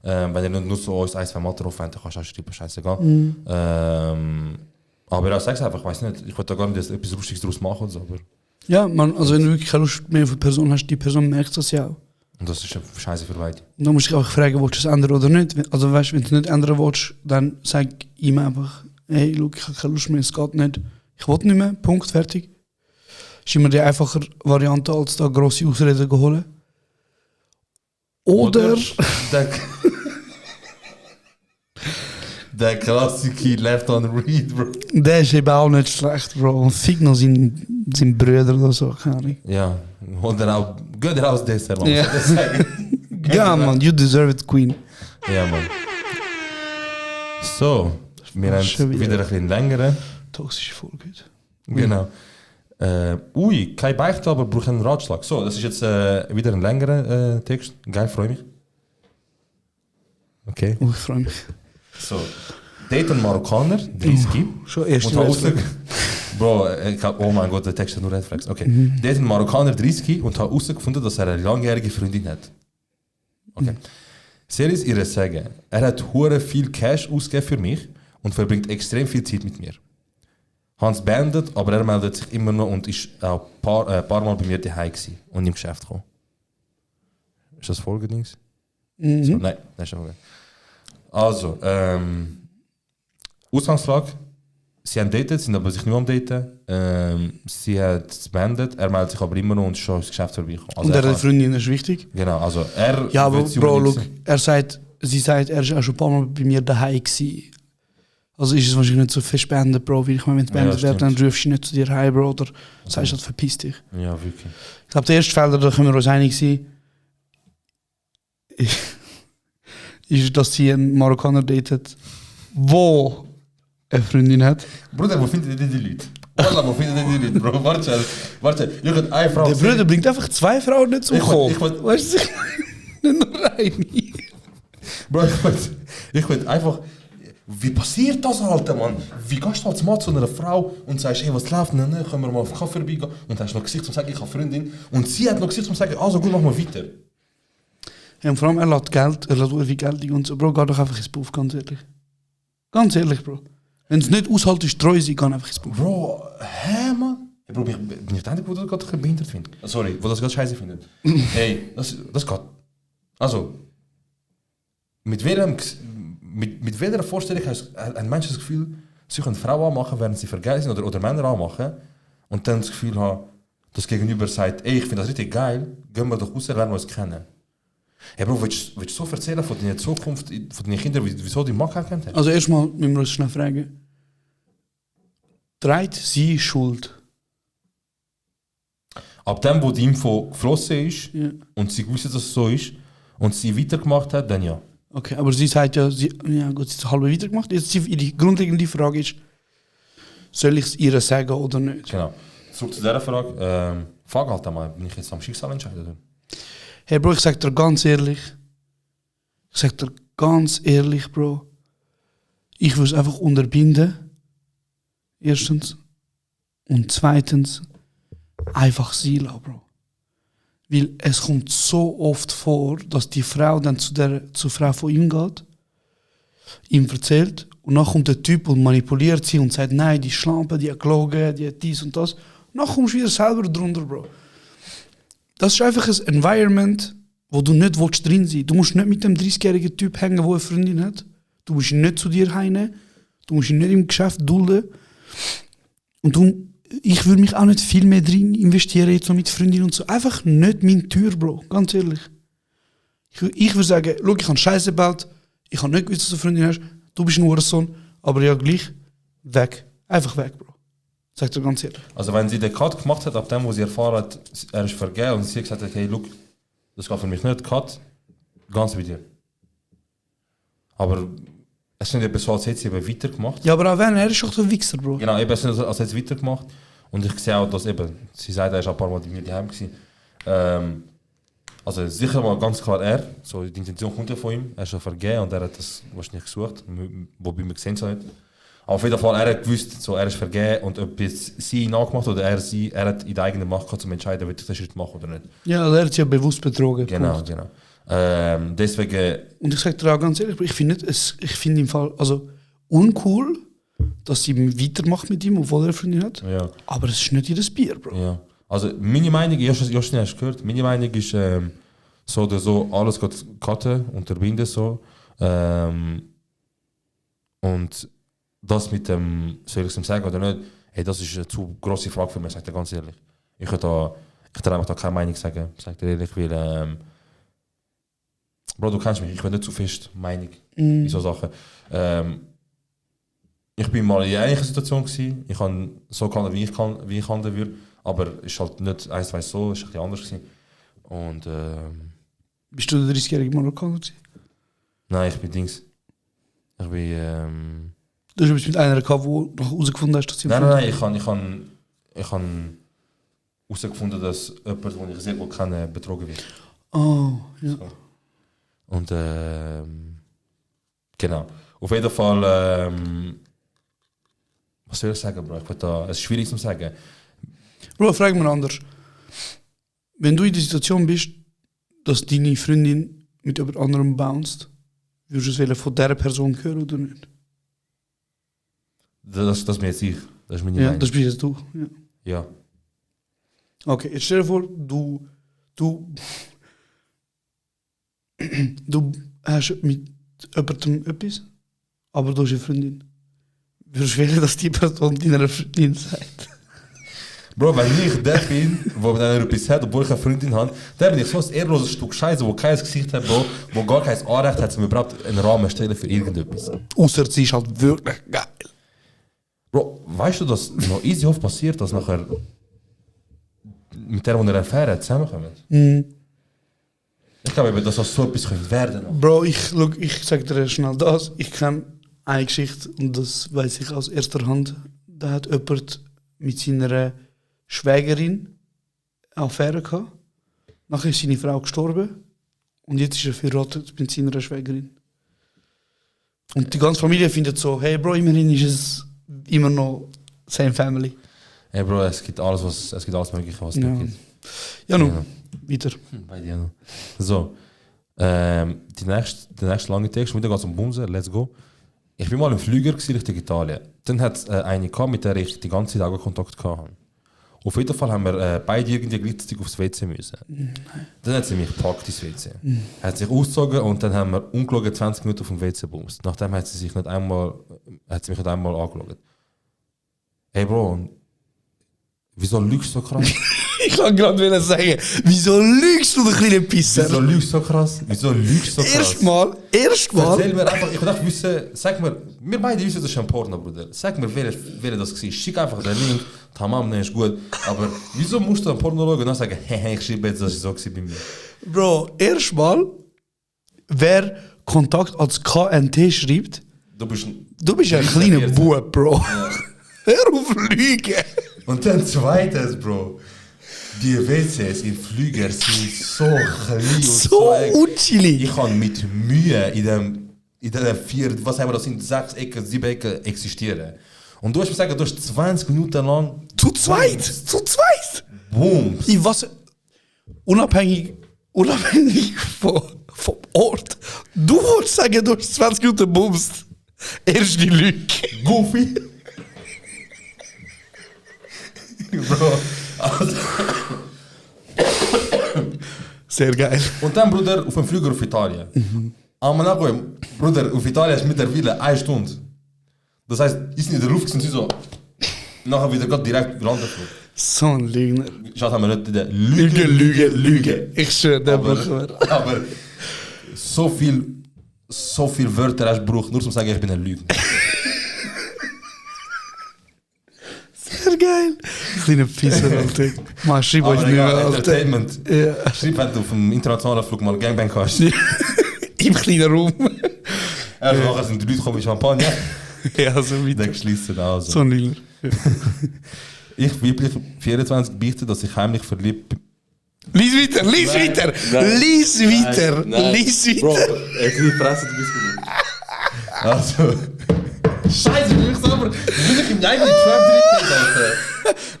Wenn ihr nur so uns 1-2 Mal drauf habt, dann kannst du auch schreiben, scheißegal. Aber ja, sag's einfach, ich weiß nicht, ich wollte da gar nicht etwas Lustiges daraus machen. So, aber Ja, man, also wenn du wirklich keine Lust mehr auf eine Person hast, die Person merkt das ja auch. und das ist scheiße für beide. Und dann musst du dich auch fragen, willst du es ändern oder nicht. Also weißt, wenn du es nicht ändern willst, dann sag ihm einfach, hey, look, ich habe keine Lust mehr, es geht nicht. Ich will nicht mehr, Punkt, fertig. Ist immer die einfache Variante, als da grosse Ausreden zu holen. Oder der Klassiker Left on Read, Bro. der ist eben auch nicht schlecht, Bro. Und fick noch seinen Brüder oder so, keine Ahnung. Ja, oder auch, geh dir aus Dessert, man. Ja. muss das sagen. Ja, man, you deserve it, Queen. Ja, man. So, wir haben schon wieder. wieder ein bisschen längere. Toxische Folge. Genau. Ui, kein Beichte, aber brauche einen Ratschlag. So, das ist jetzt wieder ein längerer Text. Geil, freue mich. Okay. Oh, ich freue mich. So, date einen Marokkaner, 30. Schon erst Und Bro, oh mein Gott, der Text hat nur Red Flags. Okay. Date einen Marokkaner, 30 und hat herausgefunden, dass er eine langjährige Freundin hat. Okay. Soll ich es ihr sagen? Er hat hure viel Cash ausgegeben für mich und verbringt extrem viel Zeit mit mir. Hans beendet, aber er meldet sich immer noch und ist auch ein paar Mal bei mir daheim gewesen und im Geschäft gekommen. Ist das Folgendings? So, nein, das ist schon okay. Also, Ausgangslage. Sie haben datet, sind aber sich nur am Daten. Sie hat es beendet, er meldet sich aber immer noch und ist schon ins Geschäft vorbeigekommen. Also Und er hat Freundin, ist wichtig. Genau, also er... Ja, aber wird sie Bro, unbedingt look, sehen. sie sagt, er ist auch schon ein paar Mal bei mir daheim gewesen. Also ist es wahrscheinlich nicht so fest beendet, Bro. Weil ich meine, wenn es beendet wird, dann rufst du nicht zu dir heim, Bro. Oder sagst halt, verpiss dich. Ja, wirklich. Ich glaube, der erste Fall, da können wir uns einig sein, ist, dass sie einen Marokkaner datet, wo eine Freundin hat. Bruder, wo findet ihr die Leute? Wallah, wo findet ihr die Leute, Bro? Warte, ihr könnt eine Frau... Der Bruder bringt einfach 2 Frauen nicht zum Kommen. Weißt du, nicht nur eine. Bro, ich will einfach... Wie passiert das, Alter, Mann? Wie gehst du als Mann zu einer Frau und sagst, hey, was läuft denn? Können wir mal auf den Kaffee vorbeigehen? Und hast noch Gesicht zum sagen, ich habe Freundin. Und sie hat noch Gesicht zum sagen, also gut, machen wir weiter. Ja, und vor allem, er lässt Geld, er lässt viel Geld und so. Bro, geh doch einfach ins Puff, ganz ehrlich. Ganz ehrlich, Bro. Wenn es nicht aushaltest, treu sein, geh einfach ins Puff. Bro, hä, Mann? Hey, Bro, bin ich der Einzige, der das gerade behindert findet? Sorry, wo das gerade scheiße findet. Hey, das geht. Also, mit welcher Vorstellung hast ein Mensch das Gefühl, sich eine Frau anmachen, während sie vergessen oder Männer anmachen und dann das Gefühl haben, das Gegenüber sagt, ey, ich finde das richtig geil, gehen wir doch raus, lernen wir uns kennen. Hey Bro, willst du so erzählen von deiner Zukunft, von deinen Kindern, wieso die Mann kennt haben? Also erstmal müssen wir uns schnell fragen, trägt sie Schuld? Ab dem, wo die Info geflossen ist Ja. und sie wusste, dass es so ist und sie weitergemacht hat, dann ja. Okay, aber sie sagt ja, sie hat es halb weitergemacht. Jetzt die grundlegende Frage ist, soll ich es ihr sagen oder nicht? Genau. Zurück zu dieser Frage. Frage halt einmal, bin ich jetzt am Schicksal entscheiden? Hey Bro, ich sag dir ganz ehrlich, Bro, ich will es einfach unterbinden. Erstens. Und zweitens, einfach sie lassen, Bro. Weil es kommt so oft vor, dass die Frau dann zur Frau von ihm geht, ihm erzählt, und dann kommt der Typ und manipuliert sie und sagt, nein, die Schlampe, die hat gelogen, die hat dies und das. Und dann kommst du wieder selber drunter, Bro. Das ist einfach ein Environment, wo du nicht drin sein willst. Du musst nicht mit dem 30-jährigen Typ hängen, der eine Freundin hat. Du musst ihn nicht zu dir heimnehmen. Du musst ihn nicht im Geschäft dulden. Und ich würde mich auch nicht viel mehr drin investieren, jetzt so mit Freundinnen und so. Einfach nicht mein Tür, Bro. Ganz ehrlich. Ich würde sagen, schau, ich habe Scheiße gebaut. Ich habe nicht gewusst, dass du eine Freundin hast. Du bist ein Hurensohn. Aber ja, gleich. Weg. Einfach weg, Bro. Sag dir ganz ehrlich. Also wenn sie den Cut gemacht hat, ab dem, wo sie erfahren hat, er ist vergeben und sie hat gesagt, hey, look, das geht für mich nicht, Cut, ganz bei dir. Aber es ist nicht etwas so, als hätte sie eben weitergemacht. Ja, aber auch wenn, er ist doch der Wichser, Bro. Genau, eben, es ist nicht, als hätte sie weitergemacht. Und ich sehe auch, dass eben, sie sagt, er ist ein paar Mal bei mir daheim gewesen. Also sicher mal ganz klar er, so die Intention kommt ja von ihm, er ist schon vergeben und er hat das wahrscheinlich gesucht, wobei wir gesehen haben. Auf jeden Fall, er hat gewusst, so, er ist vergeben und ob jetzt sie ihn nachgemacht oder er hat in der eigenen Macht gehabt, um entscheiden, ob ich das Schritt mache oder nicht. Ja, also er hat sie ja bewusst betrogen. Genau, Punkt. genau. Deswegen... Und ich sage dir auch ganz ehrlich, ich finde im Fall also uncool, dass sie weitermacht mit ihm, obwohl er eine Freundin hat. Ja. Aber es ist nicht jedes Bier, Bro. Ja. Also meine Meinung, Joschen hast du gehört, meine Meinung ist so oder so, alles geht cutten, unterbinden so. Und das mit dem, soll ich es ihm sagen oder nicht, hey, das ist eine zu grosse Frage für mich, sag dir ganz ehrlich. Ich kann einfach da keine Meinung sagen, sag dir ehrlich, weil Bro, du kennst mich, ich will nicht zu fest Meinung in so Sachen. Ich bin mal in einer ähnlichen Situation gewesen, ich habe so gehandelt, wie ich handeln würde, aber es ist halt nicht eins weiß so, es ist ein bisschen anders gewesen. Und Bist du der 30-jährige Marokkaner gewesen? nein, ich bin Dings. Ich bin Du bist mit einer gehabt, wo du herausgefunden hast, dass sie Nein, ich habe herausgefunden, dass jemand, den ich sehr gut kenne, betrogen wird. Oh, ja. So. Und genau. Auf jeden Fall, was soll ich sagen, Bro? Es ist schwierig zu sagen. Bro, frag mich anders. Wenn du in der Situation bist, dass deine Freundin mit jemand anderem bounced, würdest du es von dieser Person hören oder nicht? Das bin jetzt ich. Das ist meine Ja, Meinung. das bist jetzt du. Ja. Ja. Okay, jetzt stell dir vor, du hast mit jemandem etwas, aber du hast eine Freundin. Würdest du wählen, dass die Person deiner Freundin sagt? Bro, wenn ich der bin, der mit einer etwas hat, obwohl ich eine Freundin habe, dann bin ich so ein ehrloses Stück Scheiße, wo kein Gesicht hat, Bro, wo gar kein Anrecht hat, um überhaupt einen Rahmen stellen für irgendetwas. Ausser sie ist halt wirklich geil. Bro, weißt du, dass noch easy oft passiert, dass nachher mit der, die eine Affäre hat, zusammenkommen? Ich glaube eben, dass das so etwas könnte werden könnte. Bro, ich sag dir schnell das. Ich kenne eine Geschichte und das weiß ich aus erster Hand. Da hat jemand mit seiner Schwägerin eine Affäre gehabt. Nachher ist seine Frau gestorben und jetzt ist er verheiratet mit seiner Schwägerin. Und die ganze Familie findet so, hey Bro, immerhin ist es immer noch same family. Hey Bro, es gibt alles Mögliche, was es nicht gibt. Ja, nun, Ja. weiter. Bei dir noch. So, der nächste lange Text, wieder geht um Bumsen, let's go. Ich bin mal im Flüger Richtung Italien. Dann hat es eine gehabt, mit der ich die ganze Zeit Augenkontakt hatte. Auf jeden Fall haben wir beide irgendwie gleichzeitig aufs WC müssen. Dann hat sie mich gepackt ins WC. Hat sich ausgezogen und dann haben wir ungelogen 20 Minuten auf dem WC gebumst. Nachdem hat sie mich nicht einmal angeschaut. Hey Bro, wieso lügst du so krass? Ich kann gerade sagen, wieso lügst du, du kleine Pisser? Wieso lügst du so krass? Erstmal. Erzähl mir einfach, ich dachte wissen, sag mir, wir beide wissen, das ist ein Porno, Bruder. Sag mir, wer das war. Schick einfach den Link, tamam, ne, ist gut. Aber wieso musst du ein Porno schauen und dann sagen, hey, ich schreibe jetzt, dass es so war bei mir? Bro, erstmal, wer Kontakt als KNT schreibt, Du bist ein kleiner Bub, Bro. Ja. Hör auf Lügen. Und dann zweites, Bro. Die WCs in Flüger sind so klein und so unchillig. Ich kann mit Mühe in dem 4, was haben wir, das sind 6 Ecken, 7 Ecken existieren. Und du hast mir gesagt, du hast 20 Minuten lang... Zu zweit! Boom! Ich was... Unabhängig vom Ort. Du wolltest sagen, du hast 20 Minuten bumst. Erste Lüge. Goofy! Bro, also... Sehr geil. Und dann, Bruder, auf dem Flüger auf Italien. Aber Bruder, auf Italien ist mittlerweile 1 Stunde. Das heißt, ist nicht in der Luft, sind sie so... Nachher wieder direkt gelandet. So ein Lügner. Schaut, haben wir nicht den Lüge. Ich schwöre, der aber so viel Wörter hast du gebraucht, nur zum sagen, ich bin ein Lügner. Sehr geil. Kleine Pisser, Alter. Man, schreib euch nicht mehr, Alter. Entertainment. Ja. Schreib, wenn du auf dem internationalen Flug mal Gangbang hast. Im kleinen Raum. Also nachher sind die Leute kommen mit Champagner. Ja, so weiter. Dann schließen also. So ein Lügner. Ich, weiblich 24, beichte, dass ich heimlich verliebt bin. Lies weiter! Bro, er kriegt Presse, du bist gut. Also... Scheiße, ich bin aber... Ich bin im eigenen Trap drin, Alter.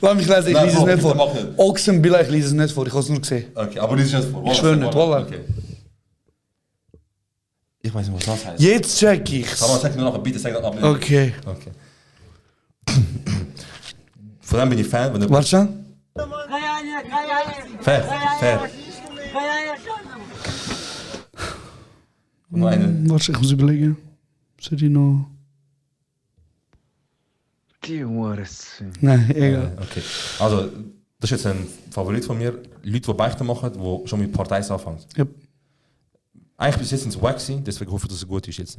Lass mich lesen, ich lese es nicht vor. Ochsenbilla, ich lese es nicht vor, ich habe es nur gesehen. Okay, aber lies es nicht vor. Ich schwöre nicht, voilà. Okay. Ich weiß nicht, was das heißt. Jetzt check ich's. Aber sag nur noch, bitte sag noch ab. Okay. Von dem bin ich Fan. Wenn Warte schon. Fair. Nur eine. Warte, ich muss überlegen. Sollte ich noch... Die Hurensohn. Nein, egal. Okay. Also, das ist jetzt ein Favorit von mir. Leute, die Beichten machen, die schon mit Parteis anfangen. Yep. Eigentlich bis jetzt sind es wack, deswegen hoffe ich, dass es gut ist jetzt.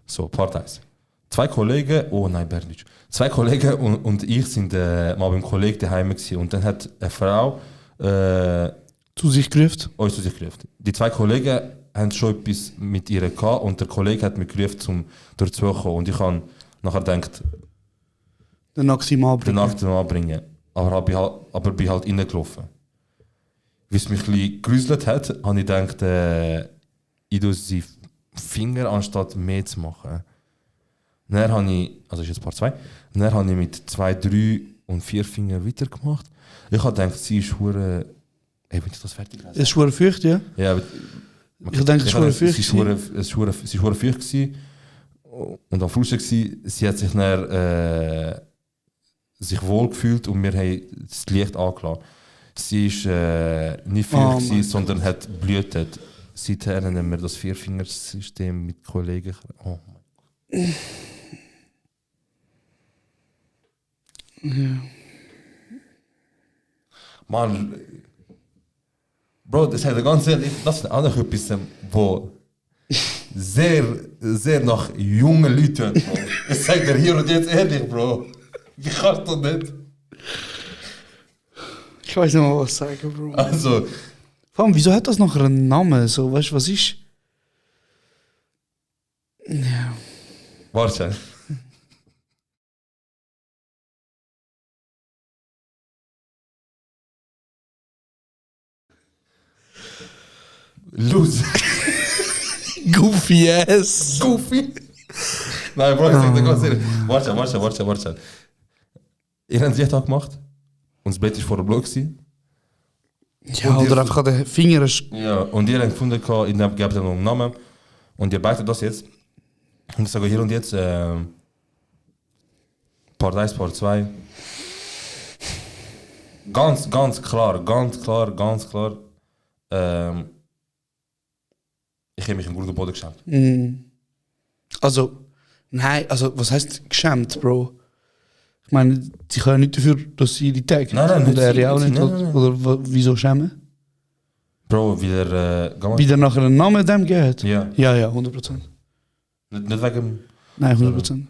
So, Parteis. 2 Kollegen, oh nein, Berndeutsch. 2 Kollegen und ich sind mal beim Kollegen daheim gewesen. Und dann hat eine Frau zu sich gerufen. Uns zu sich gerufen. Die 2 Kollegen haben schon etwas mit ihr gehabt und der Kollege hat mich gerufen, um durchzukommen. Und ich habe nachher gedacht, den nackten Mann anbringen. Aber bin halt reingelaufen. Wie es mich ein bisschen gerüsselt hat, habe ich gedacht, ich tue sie Finger anstatt mehr zu machen. Dann habe ich, also ist jetzt Part 2, dann habe ich mit 2, 3 und 4 Fingern weitergemacht. Ich habe gedacht, sie ist hure. Hey, bin ich das fertig? Es ist hure feucht, ja? Ja, ich denke, es ist hure feucht. Sie war hure feucht gewesen. Und am Schluss war sie hat sich dann sich wohl gefühlt und wir haben das Licht angelassen. Sie war nicht feucht, sondern hat blühtet. Seither nehmen wir das 4-Fingersystem mit Kollegen. Oh mein Gott. Ja. Mann, Bro, das hat ganz ehrlich, das ist auch noch etwas, wo sehr, sehr nach jungen Leuten, Bro. Ich sag dir hier und jetzt ehrlich, Bro. Ich kann das nicht. Ich weiß nicht mal, was sagen, Bro. Also. Vor allem, wieso hat das noch einen Namen? So, weißt du, was ist? Ja. Warte. Loser. Goofy ass. Goofy. Nein, Bro, ich sag dir ganz ehrlich. Warte. Ihr habt sich gemacht. Und das Bett war vor der Block. Ja, oder einfach an den Fingern. Ja, und ihr habt gefunden, ich habe noch einen Namen. Und ihr beitet das jetzt. Und ich sage hier und jetzt, Part 1, Part 2. Ganz klar. Ich habe mich im Grund und Boden geschämt. Also, nein, also was heißt geschämt, Bro? Ich meine, sie können ja nicht dafür, dass sie die Tag Nein, und er nicht ja auch sie, nicht. nein. Oder wieso schämen? Bro, wieder... Wieder nachher einen Namen dem gehört? Ja. Ja, 100%. Nicht wegen... Nein, 100%.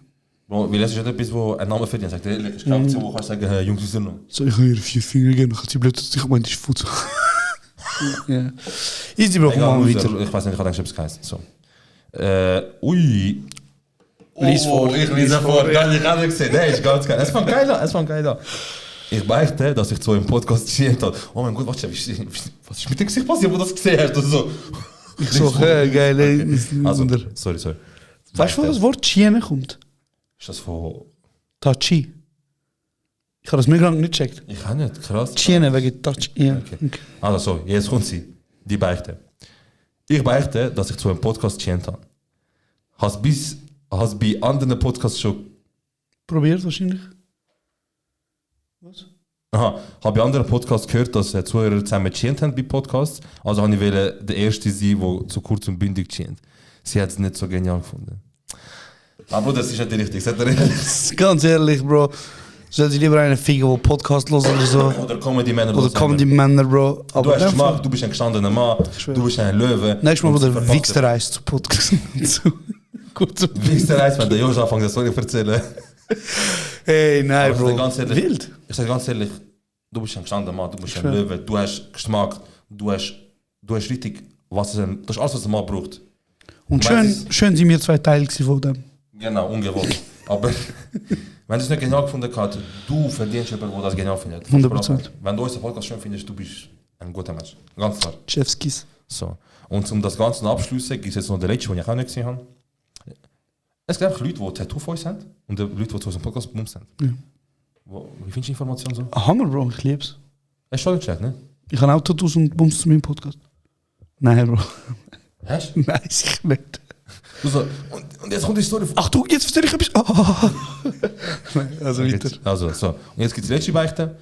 Bro, wie lässt sich etwas, wo ein Name verdient? Sagt er, ich glaube, wo kannst du sagen, Jungs, ist er noch? So, ich habe ihr 4 Finger gegeben, dann hat sie plötzlich sich gemeint, ich Fuß. Ja. Easy, Bro, komm mal weiter. Ich weiß nicht, ich habe gedacht, ich habe es so. Ui. Lies vor. Ich lese vor. Ich habe nicht gesehen. Nein, ist ganz geil. Es fängt geil an. Ich beichte, dass ich so im Podcast geschehen habe. Oh mein Gott, was ist mit dem Gesicht passiert, wo du das gesehen hast? Oder so. Ich so, geil. Also, sorry. Weißt du, wo das Wort Chiene kommt? Ist das von... Tachi. Ich habe das mega lange nicht gecheckt. Ich kann nicht, krass. Chiene wegen Tachi. Ja. Okay. Also so, jetzt kommt sie. Die Beichte. Ich beichte, dass ich zu einem Podcast geschehen habe. Hast bei anderen Podcasts schon... Probiert wahrscheinlich. Was? Aha, habe bei anderen Podcasts gehört, dass Zuhörer zusammen geschehen haben bei Podcasts. Also habe ich der Erste sein, der zu kurz und bündig geschehen. Sie hat es nicht so genial gefunden. Aber das ist nicht richtig. Ganz ehrlich, Bro. Soll sie lieber einen ficken, der Podcast los oder so? Oder Comedy-Männer. Oder Comedy-Männer, Bro. Aber du hast Geschmack, du bist ein gestandener Mann, du bist ein Löwe. Nächstes Mal, wo der Wichser reist zu Podcast. Wichser reist, wenn der Josh anfängt, das soll ich erzählen. Hey, nein, Aber Bro. ganz ehrlich, Wild. Ich sage ganz ehrlich, du bist ein gestandener Mann, du bist ein Löwe, du hast Geschmack, du hast richtig, das ist alles, was ein Mann braucht. Und schön sind wir 2 Teile von dem. Genau, ungewollt. Aber wenn du es nicht genial gefunden hast, du verdienst jemanden, der das genial findet. 100%. Wenn du unseren Podcast schön findest, du bist ein guter Mensch. Ganz klar. Chefskis. So. Und um das Ganze abzuschließen, gibt es jetzt noch den letzten, den ich auch nicht gesehen habe. Es gibt einfach Leute, die Tattoo von uns haben und Leute, die zu unserem Podcast bumst haben. Ja. Wie findest du die Information so? Hammer, Bro, ich lieb's. Hast du schon gecheckt, ne? Ich habe auch Tattoos und Bums zu meinem Podcast. Nein, Bro. Hast du? Nein, sicher nicht. Du so, und jetzt kommt die Story von... Achtung, jetzt erzähl ich etwas. Oh. Nein, also weiter. Also, so. Und jetzt gibt es die letzte Beichte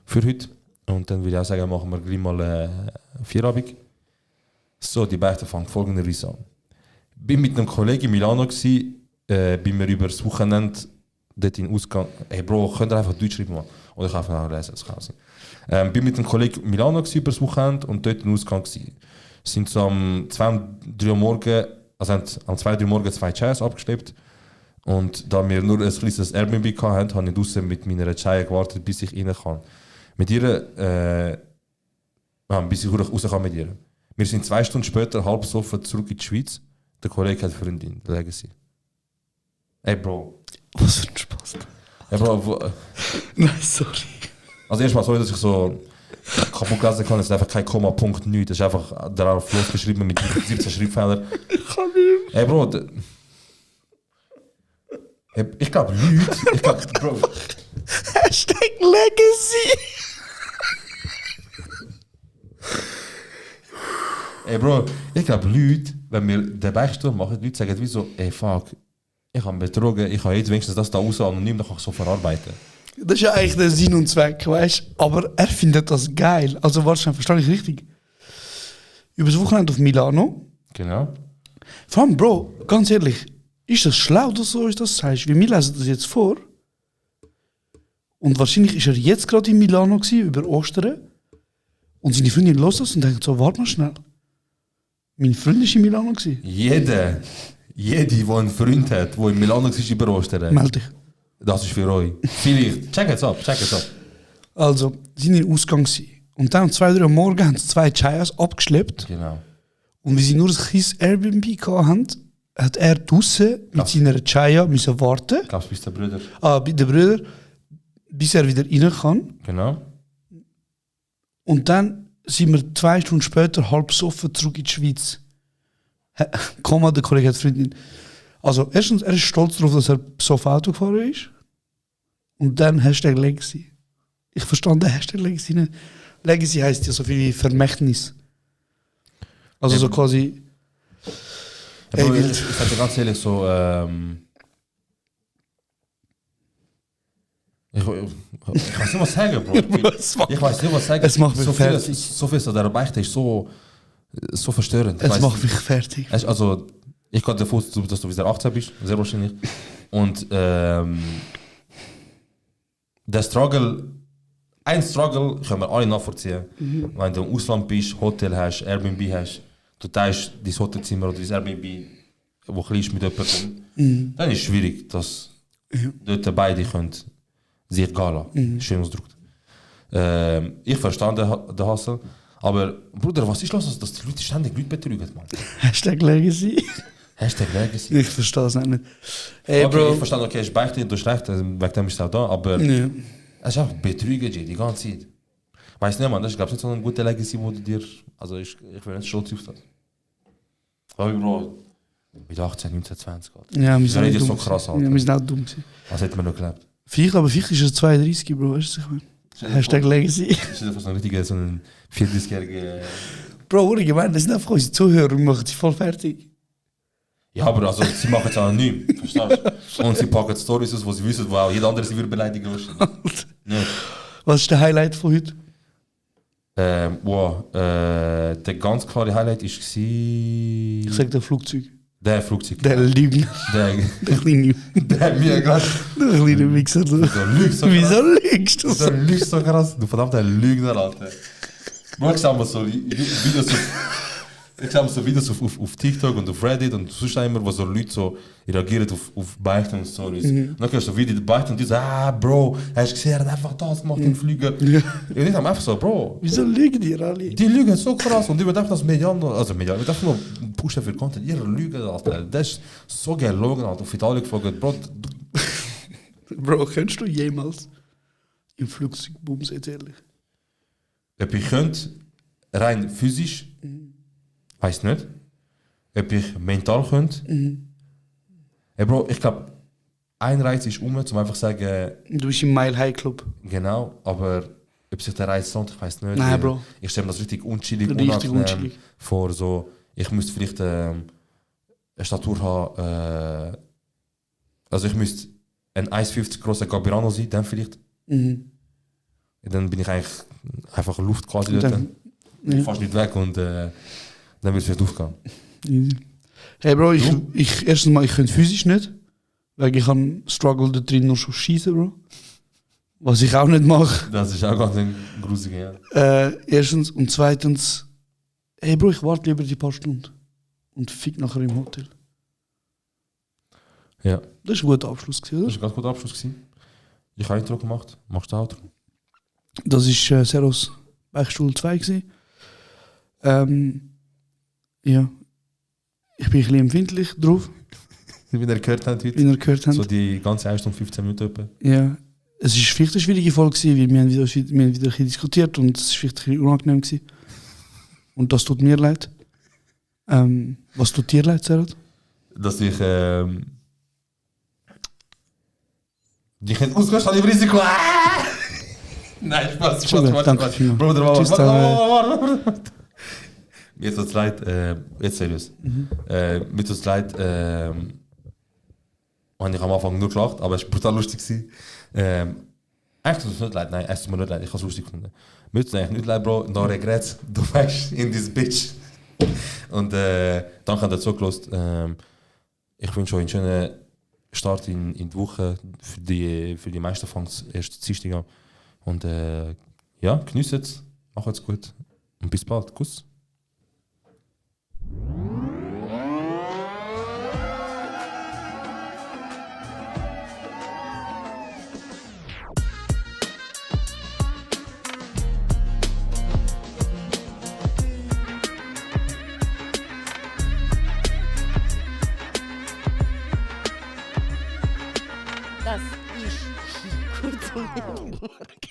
für heute. Und dann würde ich auch sagen, machen wir gleich mal Feierabend. So, die Beichte fängt folgenderweise an. Bin mit einem Kollegen in Milano bin wir über das Wochenende dort in Ausgang... Hey Bro, könnt ihr einfach Deutsch schreiben? Oder ich kann einfach lesen, das kann sein. Bin mit einem Kollegen in Milano über das Wochenende und dort in Ausgang gewesen. Sind so am 2 und 3 Uhr morgen... Also haben am 2 Uhr morgen 2 Chais abgeschleppt. Und da wir nur ein kleines Airbnb hatten, habe ich draußen mit meiner Chai gewartet, bis ich rein kann. Mit ihr... bis ich raus kann mit ihr. Wir sind 2 Stunden später halb besoffen zurück in die Schweiz. Der Kollege hat Freundin, der Legacy. Ey Bro. Was für ein Spaß. Ey Bro, Nein, sorry. Also erstmal sorry, dass ich so kaputt lesen kann, es ist einfach kein Komma, Punkt, nichts. Das ist einfach darauf losgeschrieben mit 17 Schreibfehlern. Ey Bro, ich glaube Leute, Bro. Hashtag Legacy. Ey Bro, ich glaube Leute, wenn wir den Beichtstuhl machen, die Leute sagen wie so, ey fuck, ich habe betrogen, ich habe jetzt wenigstens das da raus anonym, dann kann ich so verarbeiten. Das ist ja eigentlich der Sinn und Zweck, weißt du? Aber er findet das geil. Also wahrscheinlich, verstehe ich richtig. Über das Wochenende auf Milano. Genau. Vor allem, Bro, ganz ehrlich, ist das schlau, dass du euch das sagst? Wie wir lesen das jetzt vor. Und wahrscheinlich ist er jetzt gerade in Milano gewesen, über Ostern. Und seine Freundin los das und denkt so, warte mal schnell. Mein Freund war in Milano gewesen. Jede, der einen Freund hat, der in Milano war über Ostern. Meld dich. Das ist für euch. Vielleicht. Check es ab. Also, sie sind in Ausgang gewesen. Und dann um 2 Uhr am Morgen haben sie 2 Chayas abgeschleppt. Genau. Und wie sie nur ein kleines Airbnb hatten, hat er draussen mit seiner Chaya müssen warten. Ich glaube, bis der Bruder. Bei den Brüdern, bis er wieder rein kann. Genau. Und dann sind wir 2 Stunden später halb besoffen zurück in die Schweiz. Komma, der Kollege hat Freundin. Also, erstens, er ist stolz darauf, dass er besoffen Auto gefahren ist. Und dann Hashtag Legacy. Ich verstand den Hashtag Legacy nicht. Legacy heisst ja so viel wie Vermächtnis. Also so quasi... Ja, ich sage dir ganz ehrlich so, Ich weiß nicht, was sagen, Bro. Ich weiß nicht, was sagen. Es macht mich fertig. So viel an der Beichte ist so verstörend. Es macht mich fertig. Also, ich gehe davon aus, dass du wieder 18 bist, sehr wahrscheinlich. Und der Struggle, ein Struggle können wir alle nachvollziehen. Wenn du im Ausland bist, Hotel hast, Airbnb hast, du teilst dein Hotelzimmer oder dein Airbnb, wo klein ist mit jemandem, dann ist es schwierig, dass dort beide können sich gehen lassen. Schön ausgedrückt. Ich verstehe den Hustle, aber Bruder, was ist los, dass die Leute ständig Leute betrügen, Mann? Hashtag Legacy. Hashtag Legacy. Ich verstehe es nicht. Hey, Okay, Bro. ich verstehe, okay, es ist beichtet, du hast recht, wegen dem ist es auch da, aber Ja. es ist einfach betrügen, die ganze Zeit. Weißt du nicht, man, das ist, glaube ich, nicht so eine gute Legacy, wo du dir, also ich bin nicht stolz auf das. Aber Bro, mit 18, 19, 20, Alter. Ja, wir Das sind ist auch so dumm. krass, Ja, Alter. wir sind auch dumm gewesen. Was hätte man noch gelebt? Vielleicht ist er 32, Bro, weißt du, was ich meine? Hashtag Legacy. Das ist einfach so ein richtiger, so ein 40-jähriger... Bro, ich meine, das sind einfach unsere Zuhörer, wir machen sie voll fertig. Ja, aber also, sie machen es anonym, verstehst du? Und sie packen Storys aus, wo sie wissen, wo auch jeder andere sie würde beleidigen wahrscheinlich. Ja. Was ist der Highlight von heute? Der ganz klare Highlight war... Ich sag der Flugzeug. Der Flugzeug. Der Lügner. Der kleine... Der mir gerade... Der kleine Wichser. So lügst so Wieso krass. lügst du So so? lügst so krass. Du verdammter Lügner, Alter. Bro, ich sag mal so Videos so Videos auf TikTok und auf Reddit und sonst immer, wo so Leute so reagieren auf Beichten und Stories. Und dann kannst du so Video beichten und die sagen, Bro, hast du gesehen, er hat einfach das gemacht im Flüger. Und ich sag einfach so, Bro, Wieso lügen die alle? die lügen so krass und die wird einfach das Median, wird einfach nur pushen für Content. Ihre Lügen, Alter, das ist so gelogen, Alter. Auf Italien geflogen, Bro. Bro, könntest du jemals im Flugzeug bumsen, jetzt ehrlich? Ob ich könnte, rein physisch, weiß nicht. Ob ich mental könnte. Hey Bro, ich glaube, ein Reiz ist um, um einfach zu sagen, Du bist im Mile High Club. genau, aber ob sich der Reiz lohnt, ich weiß nicht. Nein, Weil Bro. Ich stelle mir das richtig unchillig, Richtig unangenehm unchillig. vor. So, ich müsste vielleicht eine Statur haben, also ich müsste ein 1,50 grosser Gabirano sein, dann vielleicht. Dann bin ich eigentlich einfach Luft quasi Und dort. dann- ja. Fast nicht weg und dann wird es vielleicht aufgehen. Easy. Hey Bro, ich erstens mal, ich könnte physisch nicht, weil ich habe Struggle da drin nur schon schießen, Bro. Was ich auch nicht mache. Das ist auch ganz ein grusiger, ja. Erstens und zweitens, hey Bro, ich warte lieber die paar Stunden und fick nachher im Hotel. Ja, Das war ein guter Abschluss, gewesen, das oder? war ein ganz guter Abschluss. Ich habe Intro gemacht, machst du Outro? Das war Seros Beichtstuhl 2 gewesen. Ja, ich bin ein bisschen empfindlich drauf, Wie ihr gehört habt heute. wie ihr gehört habt. So die ganze 1 Stunde 15 Minuten etwa. Ja, es war vielleicht eine schwierige Folge, gewesen, weil wir haben wieder ein bisschen diskutiert und es war vielleicht ein bisschen unangenehm. Gewesen. Und das tut mir leid. Was tut dir leid, Serhat? Dass ich dich nicht ausgehst an dem Risiko. Nein, Spaß, Schon gut, danke vielmals. Bruder, Tschüss, warte. Mir tut es leid, jetzt seriös. Mir tut es leid, habe ich am Anfang nur gelacht, aber es war brutal lustig. Eigentlich tut es nicht leid, nein, es tut mir nicht leid, ich habe es lustig gefunden. Mir tut es eigentlich nicht leid, Bro, no regrets, du weißt, in this bitch. Und danke an dazu gelost. Ich wünsche euch einen schönen Start in die Woche für die meisten Fans erst Dienstag. Und ja, genießt es, macht es gut und bis bald. Kuss. Das ist kurz und bündig.